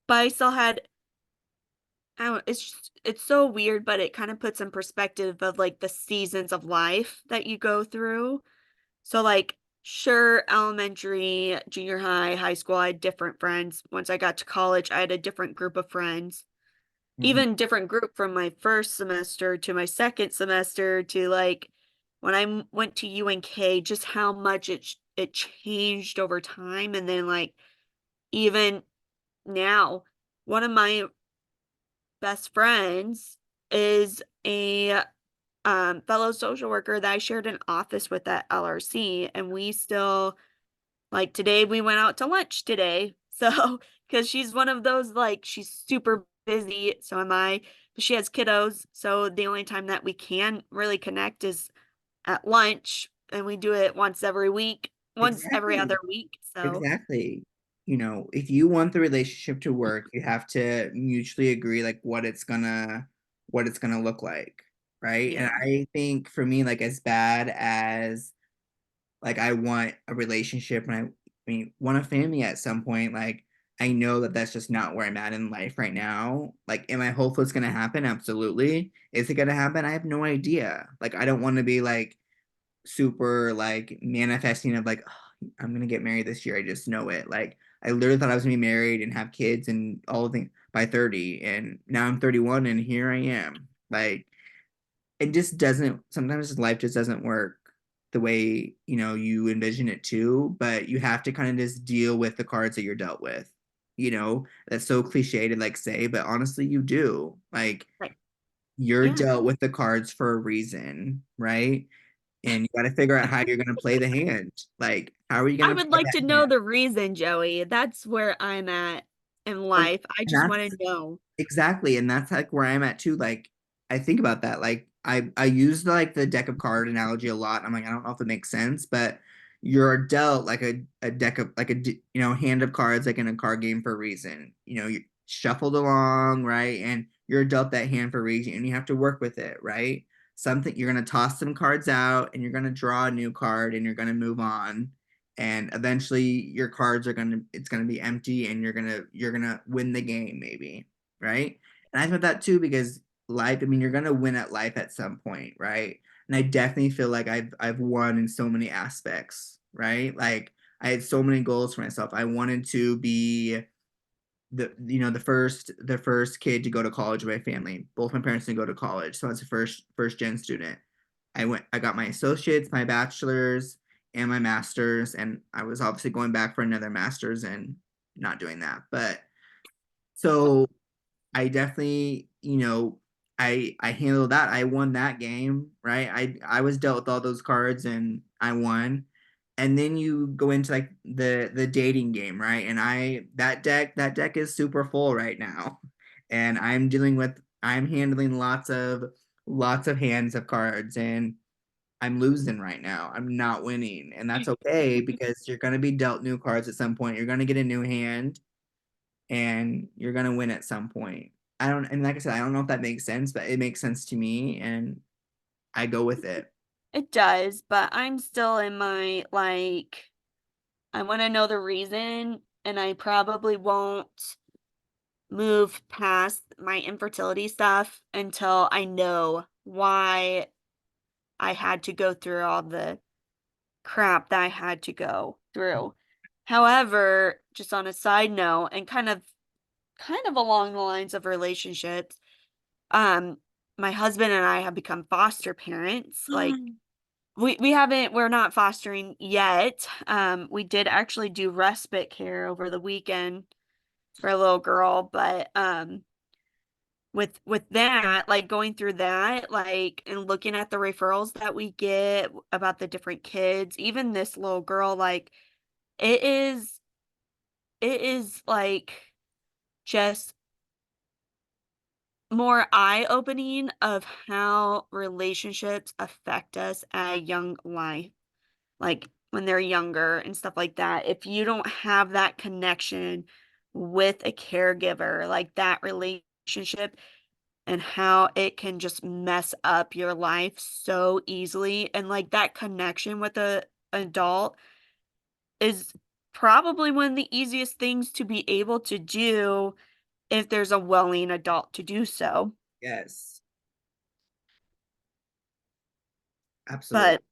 but I still had I don't it's so weird, but it kind of puts in perspective of like the seasons of life that you go through. So like sure, elementary, junior high, high school, I had different friends. Once I got to college, I had a different group of friends. Mhm. Even different group from my first semester to my second semester to like when went to UNK, just how much it changed over time, and then like even now one of my best friends is a fellow social worker that I shared an office with at LRC, and we still like today we went out to lunch today. So, because she's one of those, like, she's super busy, so am I, but she has kiddos. So the only time that we can really connect is at lunch, and we do it once every week, once every Exactly. other week. So Exactly. You know, if you want the relationship to work, you have to mutually agree like what it's gonna look like, right? And yeah, I think for me, like as bad as like I want a relationship and I mean want a family at some point, like I know that that's just not where I'm at in life right now. Like, am I hopeful it's gonna happen? Absolutely. Is it gonna happen? I have no idea. Like, I don't want to be like super like manifesting of like, "Oh, I'm gonna get married this year. I just know it. Like I literally thought I was gonna be married and have kids and all the things by 30, and now I'm 31 and here I am. Like it just doesn't. Sometimes life just doesn't work the way you envision it to. But you have to kind of just deal with the cards that you're dealt with. That's so cliche to like say, but honestly, you do. Like right. you're Yeah. dealt with the cards for a reason, right? And you got to figure out how you're going to play the hand. Like, how are you I going to would play like that to know hand? the reason, Joey. That's where I'm at in And life. I just want that's to know. exactly, and that's like where I'm at too. Like, I think about that. Like, I use like the deck of card analogy a lot. I'm like, I don't know if it makes sense, but you're dealt like a deck of like hand of cards like in a card game for a reason. You shuffled along, right? And you're dealt that hand for a reason, and you have to work with it, right? Something you're gonna toss some cards out, and you're gonna draw a new card, and you're gonna move on, and eventually your cards are gonna it's gonna be empty, and you're gonna win the game maybe, right? And I thought that too because life, I mean, you're gonna win at life at some point, right? And I definitely feel like I've won in so many aspects, right? Like I had so many goals for myself. I wanted to be the first kid to go to college in my family. Both my parents didn't go to college, so I was a first gen student. I got my associates, my bachelor's, and my master's, and I was obviously going back for another master's and not doing that. But so I definitely, I handled that. I won that game, right? I was dealt with all those cards and I won. And then you go into like the dating game, right? And that deck is super full right now. And I'm handling lots of hands of cards and I'm losing right now. I'm not winning. And that's okay because you're going to be dealt new cards at some point. You're going to get a new hand and you're gonna win at some point. I don't, and like I said, I don't know if that makes sense, but it makes sense to me, and I go with it. It does, but I'm still in my like, I want to know the reason, and I probably won't move past my infertility stuff until I know why I had to go through all the crap that I had to go through. However, just on a side note and kind of along the lines of relationships, um my husband and I have become foster parents. Like we're not fostering yet. We did actually do respite care over the weekend for a little girl, but with that, like going through that, like and looking at the referrals that we get about the different kids, even this little girl, like it is it is like just more eye-opening of how relationships affect us at a young life, like when they're younger and stuff like that. If you don't have that connection with a caregiver, like that relationship and how it can just mess up your life so easily. And like that connection with a adult is probably one of the easiest things to be able to do if there's a willing adult to do so. Yes, absolutely. But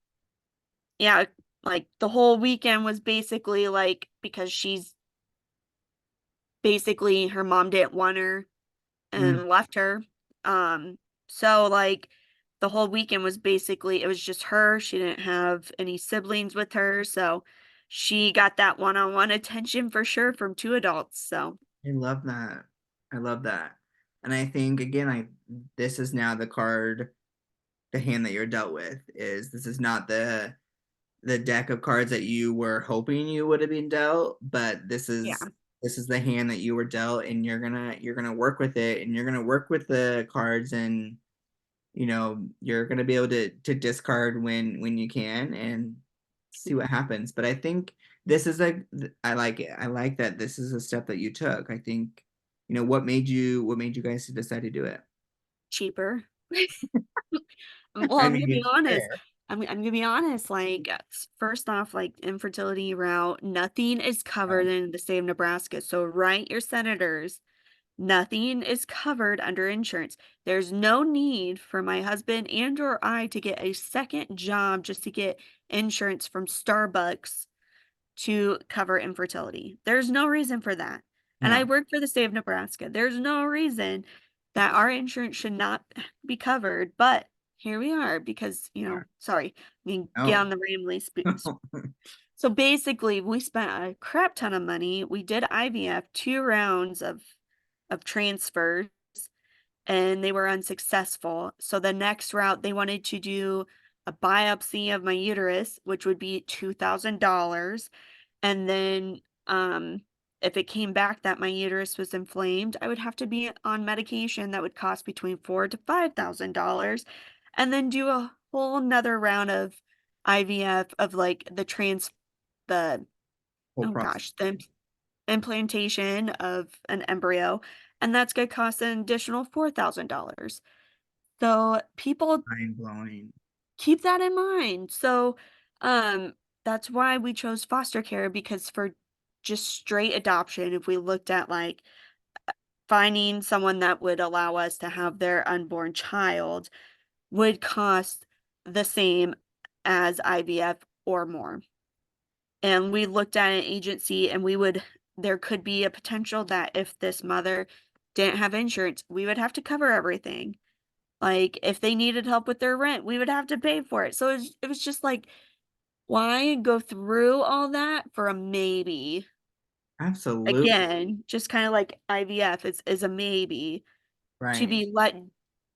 yeah, like the whole weekend was basically like because she's basically her mom didn't want her Mm. and left her. Um, so like the whole weekend was basically it was just her. She didn't have any siblings with her, so she got that one-on-one attention for sure from two adults. So I love that. I love that. And I think again, this is now the hand that you're dealt with. Is this is not the deck of cards that you were hoping you would have been dealt, but Yeah. this is the hand that you were dealt, and you're gonna work with it, and you're gonna work with the cards, and you're gonna be able to discard when you can and see what happens. But I think this is a I like it. I like that this is a step that you took. I think what made you guys decide to do it? Cheaper. Well, I I'm mean, gonna be it's honest. fair. I'm gonna be honest. Like, first off, like infertility route, nothing is covered in the state of Nebraska. So write your senators. Nothing is covered under insurance. There's no need for my husband and or I to get a second job just to get insurance from Starbucks to cover infertility. There's no reason for that. And I No. work for the state of Nebraska. There's no reason that our insurance should not be covered, but here we are because, sorry, I mean, get No. on the randomly. So basically, we spent a crap ton of money. We did IVF, 2 rounds of transfers, and they were unsuccessful. So the next route, they wanted to do a biopsy of my uterus, which would be $2,000. And then, if it came back that my uterus was inflamed, I would have to be on medication that would cost between four to $5,000, and then do a whole nother round of IVF of like the Whole oh process. gosh, the implantation of an embryo, and that's gonna cost an additional $4,000. So people Mind blowing. keep that in mind. So, um, that's why we chose foster care, because for just straight adoption, if we looked at like finding someone that would allow us to have their unborn child, would cost the same as IVF or more. And we looked at an agency, and there could be a potential that if this mother didn't have insurance, we would have to cover everything. Like, if they needed help with their rent, we would have to pay for it. So it was just like, why go through all that for a maybe? Absolutely. Again, just kind of like IVF is a maybe, to Right. be let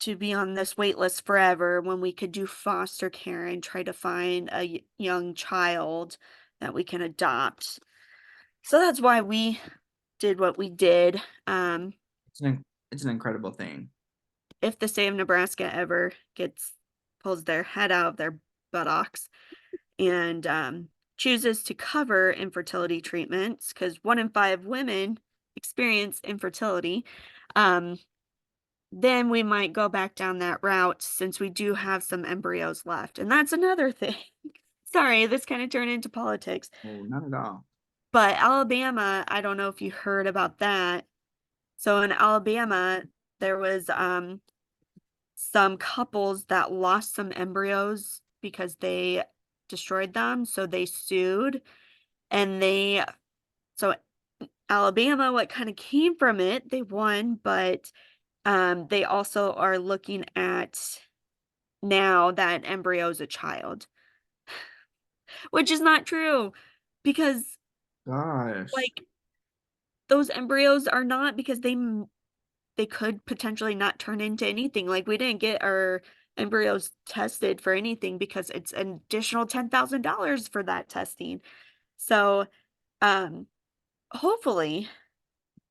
to be on this wait list forever when we could do foster care and try to find a young child that we can adopt. So that's why we did what we did. It's an incredible thing. If the state of Nebraska ever pulls their head out of their buttocks and chooses to cover infertility treatments, because 1 in 5 women experience infertility, um, then we might go back down that route since we do have some embryos left. And that's another thing. Sorry, this kind of turned into politics. Oh, not at all. But Alabama, I don't know if you heard about that. So in Alabama, there was some couples that lost some embryos because they destroyed them, so they sued, and so Alabama, what kind of came from it, they won, but they also are looking at now that an embryo is a child, which is not true, because Gosh. like those embryos are not, because they could potentially not turn into anything. Like, we didn't get our embryos tested for anything because it's an additional $10,000 for that testing. So, um, hopefully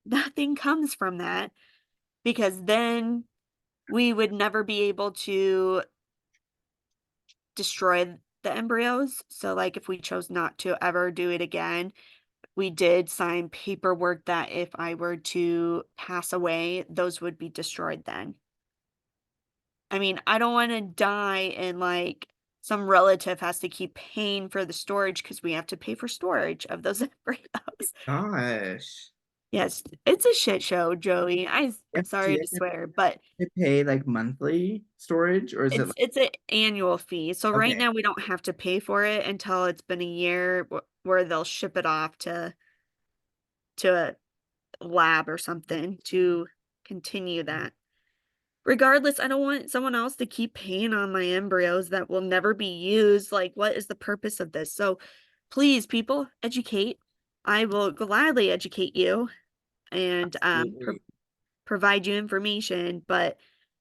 nothing comes from that, because then we would never be able to destroy the embryos. So, like, if we chose not to ever do it again, we did sign paperwork that if I were to pass away, those would be destroyed then. I mean, I don't wanna die and, like, some relative has to keep paying for the storage because we have to pay for storage of those embryos. Gosh. Yes, it's a shit show, Joey. Do Sorry you to have swear, but to pay like monthly storage, or is it it's an annual fee. So like right okay? now we don't have to pay for it until it's been a year where they'll ship it off to a lab or something to continue that. Regardless, I don't want someone else to keep paying on my embryos that will never be used. Like, what is the purpose of this? So, please, people, educate. I will gladly educate you and Absolutely. provide you information, but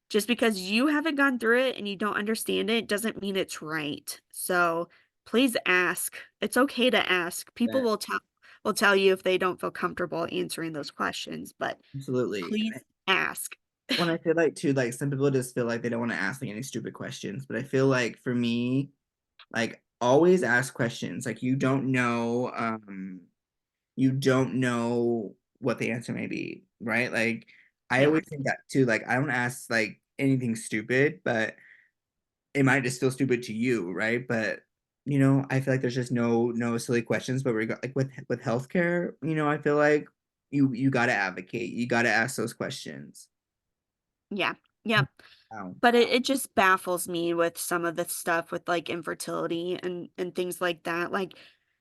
just because you haven't gone through it and you don't understand it doesn't mean it's right. So please ask. It's okay to ask. People That will tell you if they don't feel comfortable answering those questions, but absolutely. please ask. When I feel like too, like some people just feel like they don't want to ask like any stupid questions, but I feel like for me, like always ask questions. Like you don't know what the answer may be, right? Like I Yeah. always think that too. Like I don't ask like anything stupid, but it might just feel stupid to you, right? But I feel like there's just no silly questions. But like with healthcare, I feel like you got to advocate. You got to ask those questions. Yeah. Yep. Wow. But it just baffles me with some of the stuff with like infertility and things like that. Like,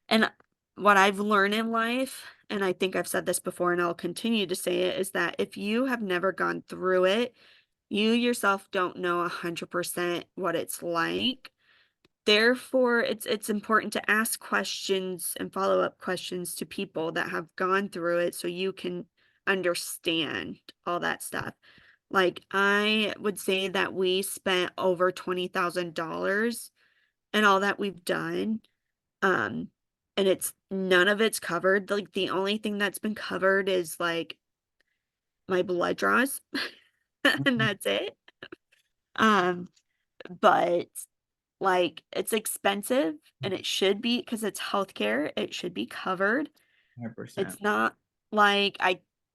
and what I've learned in life, and I think I've said this before and I'll continue to say it, is that if you have never gone through it, you yourself don't know 100% what it's like. Therefore, it's important to ask questions and follow-up questions to people that have gone through it so you can understand all that stuff. Like, I would say that we spent over $20,000 and all that we've done. Um, and it's none of it's covered. Like, the only thing that's been covered is like my blood draws, and that's it. Um, but like it's expensive and it should be because it's healthcare, it should be covered. 100%. It's not like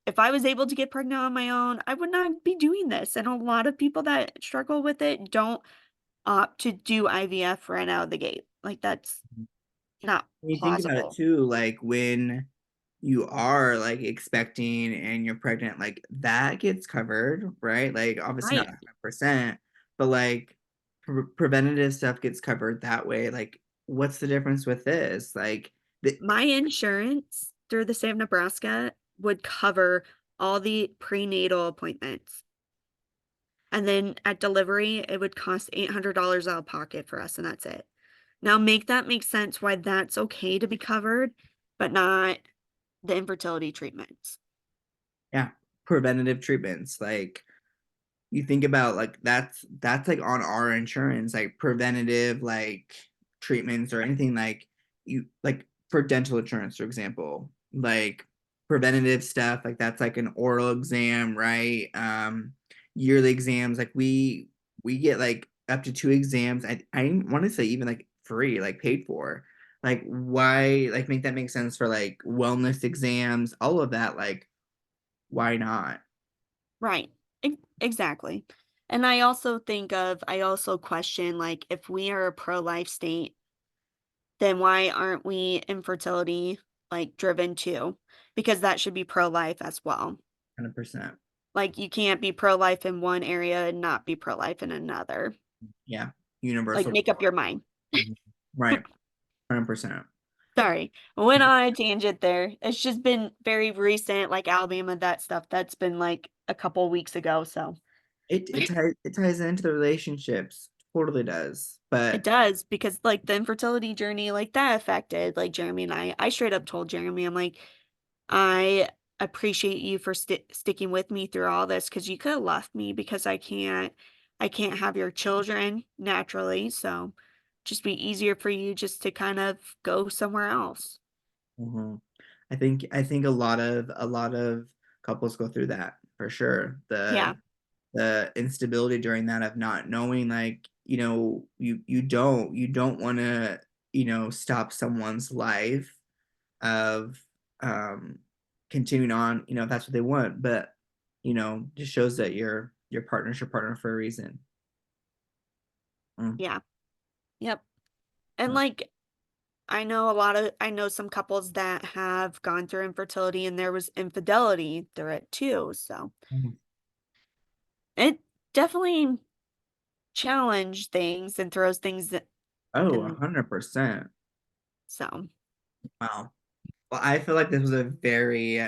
if I was able to get pregnant on my own, I would not be doing this. And a lot of people that struggle with it don't opt to do IVF right out of the gate. Like that's not You think about it plausible. too, like when you are like expecting and you're pregnant, like that gets covered, right? Like obviously not Right. 100%, but like preventative stuff gets covered that way. Like, what's the difference with this? Like, My insurance through the state of Nebraska would cover all the prenatal appointments. And then at delivery, it would cost $800 out of pocket for us, and that's it. Now, make that make sense why that's okay to be covered, but not the infertility treatments. yeah, preventative treatments. Like, you think about like that's like on our insurance, like preventative like treatments or anything like you like for dental insurance, for example, like preventative stuff like that's like an oral exam, right? Yearly exams, like we get like up to two exams. I want to say even like free, like paid for. Like why like make that make sense for like wellness exams, all of that, like why not? Right. Exactly. And I also question, like, if we are a pro-life state, then why aren't we infertility, like, driven too? Because that should be pro-life as well. 100%. Like, you can't be pro-life in one area and not be pro-life in another. Yeah, Like, universal. make up your mind. Mhm. Right, 100%. Sorry, I went on a tangent there. It's just been very recent, like Alabama, that stuff. That's been like a couple weeks ago, so It ties into the relationships, totally does. it But does because like the infertility journey, like that affected like Jeremy and I. I straight up told Jeremy, I'm like, I appreciate you for sticking with me through all this because you could have left me because I can't have your children naturally, so just be easier for you just to kind of go somewhere else. mhm. I think a lot of couples go through that for sure. The Yeah, the instability during that of not knowing, like, you don't want to, stop someone's life of um continuing on, if that's what they want. But just shows that your partner's your partner for a reason. Mm, yeah, yep. And mm, like I know some couples that have gone through infertility and there was infidelity through it too. So mm. it definitely challenged things and throws things Oh, and 100%. so Wow. Well, I feel like this was a very,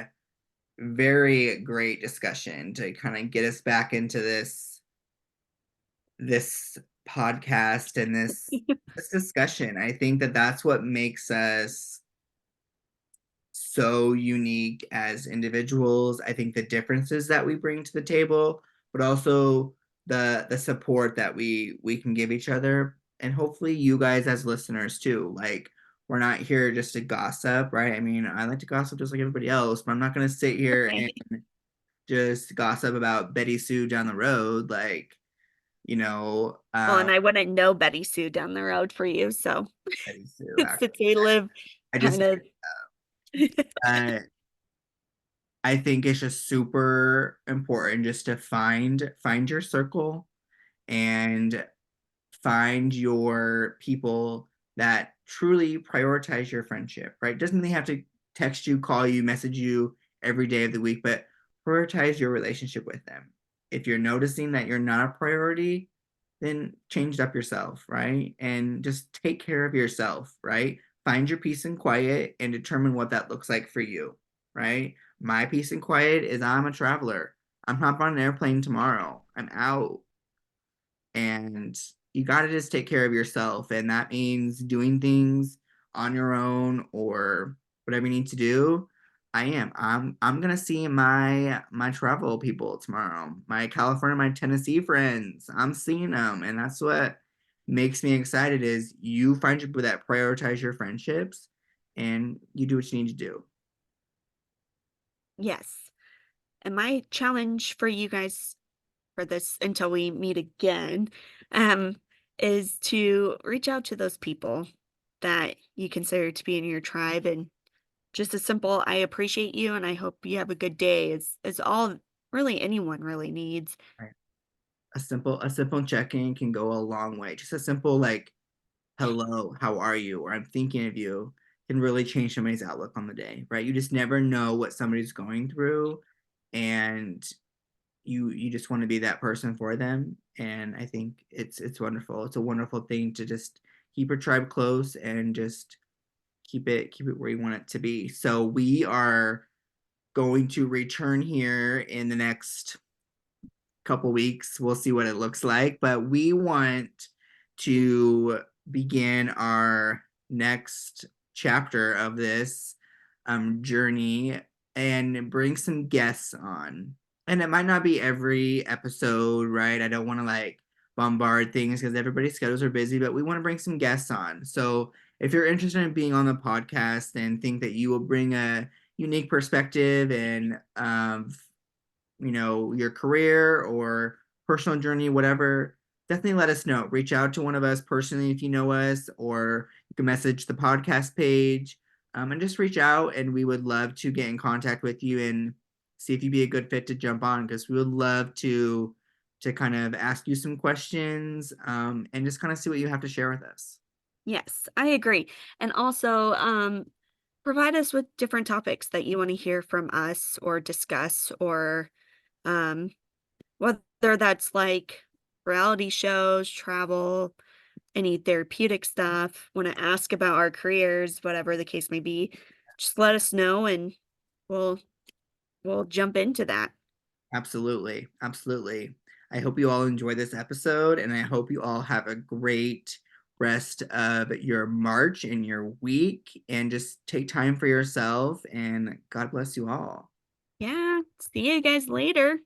very great discussion to kind of get us back into this podcast and this discussion. I think that that's what makes us so unique as individuals. I think the differences that we bring to the table, but also the support that we can give each other, and hopefully you guys as listeners too. Like we're not here just to gossip, right? I mean, I like to gossip just like everybody else, but I'm not going to sit here and Right. just gossip about Betty Sue down the road. Like, you know, Well, and I wouldn't know Betty Sue down the road for you, so Betty Sue, since we actually. live I just, kind of uh, I think it's just super important just to find your circle and find your people that truly prioritize your friendship, right? Doesn't mean they have to text you, call you, message you every day of the week, but prioritize your relationship with them. If you're noticing that you're not a priority, then change it up yourself, right? And just take care of yourself, right? Find your peace and quiet and determine what that looks like for you, right? My peace and quiet is I'm a traveler. I'm hopping on an airplane tomorrow. I'm out and you got to just take care of yourself, and that means doing things on your own or whatever you need to do. I'm gonna see my travel people tomorrow, my California, my Tennessee friends. I'm seeing them, and that's what makes me excited is you find people that prioritize your friendships and you do what you need to do. yes. And my challenge for you guys for this until we meet again, um, is to reach out to those people that you consider to be in your tribe and just a simple I appreciate you and I hope you have a good day is all really anyone really needs. Right. A simple check-in can go a long way. Just a simple like hello, how are you? Or I'm thinking of you can really change somebody's outlook on the day, right? You just never know what somebody's going through and you just want to be that person for them. And I think it's wonderful. It's a wonderful thing to just keep your tribe close and just keep it where you want it to be. So we are going to return here in the next couple weeks. We'll see what it looks like, but we want to begin our next chapter of this journey and bring some guests on. And it might not be every episode, right? I don't want to like bombard things because everybody's schedules are busy, but we want to bring some guests on. So if you're interested in being on the podcast and think that you will bring a unique perspective and your career or personal journey, whatever, definitely let us know. Reach out to one of us personally if you know us, or you can message the podcast page, and just reach out. And we would love to get in contact with you and see if you'd be a good fit to jump on because we would love to kind of ask you some questions and just kind of see what you have to share with us. Yes, I agree. And also provide us with different topics that you want to hear from us or discuss or um whether that's like reality shows, travel, any therapeutic stuff, want to ask about our careers, whatever the case may be, just let us know and we'll we'll jump into that. Absolutely. Absolutely. I hope you all enjoy this episode and I hope you all have a great rest of your March and your week and just take time for yourself and God bless you all. Yeah, see you guys later.